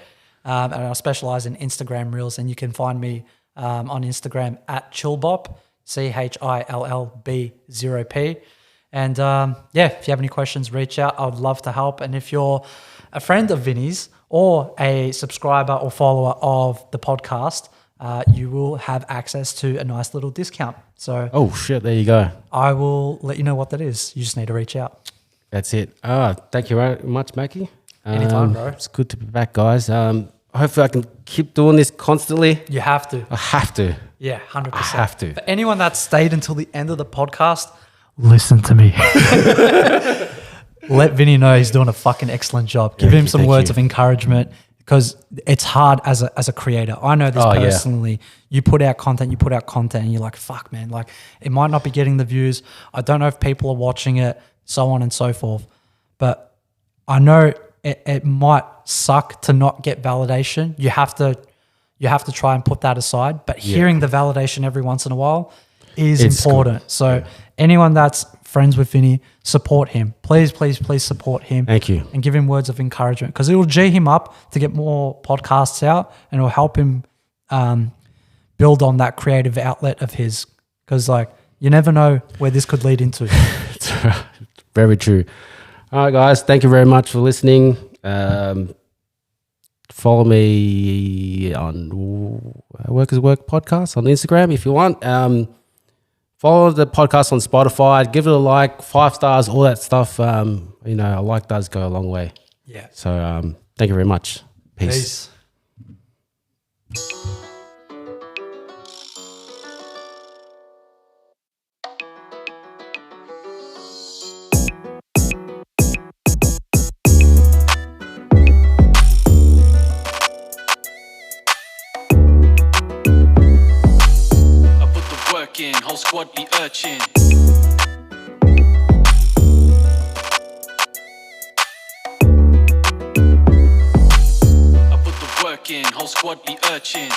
And I specialize in Instagram Reels, and you can find me on Instagram at Chillbop, CHILLB0P. And if you have any questions, reach out. I would love to help. And if you're a friend of Vinny's or a subscriber or follower of the podcast, you will have access to a nice little discount. So, oh shit, there you go. I will let you know what that is. You just need to reach out. That's it. Thank you very much, Maki. Anytime, bro. It's good to be back, guys. Hopefully I can keep doing this constantly. You have to. I have to. Yeah, 100%. I have to. For anyone that stayed until the end of the podcast, listen to me. Let Vinny know he's doing a fucking excellent job. Give him some words of encouragement, because it's hard as a creator. I know this personally. Yeah. You put out content and you're like, fuck, man, like it might not be getting the views. I don't know if people are watching it, so on and so forth. But I know it might suck to not get validation. You have to try and put that aside. But hearing the validation every once in a while is important. Good. So anyone that's friends with Vinny, support him. Please support him. Thank you. And give him words of encouragement, because it will G him up to get more podcasts out, and it will help him build on that creative outlet of his, because like you never know where this could lead into. It's very true. All right, guys. Thank you very much for listening. Follow me on Work is Work podcast on Instagram if you want. Follow the podcast on Spotify. Give it a like, 5 stars, all that stuff. You know, a like does go a long way. Yeah. So thank you very much. Peace. I put the work in, whole squad be urchin. I put the work in, whole squad be urchin.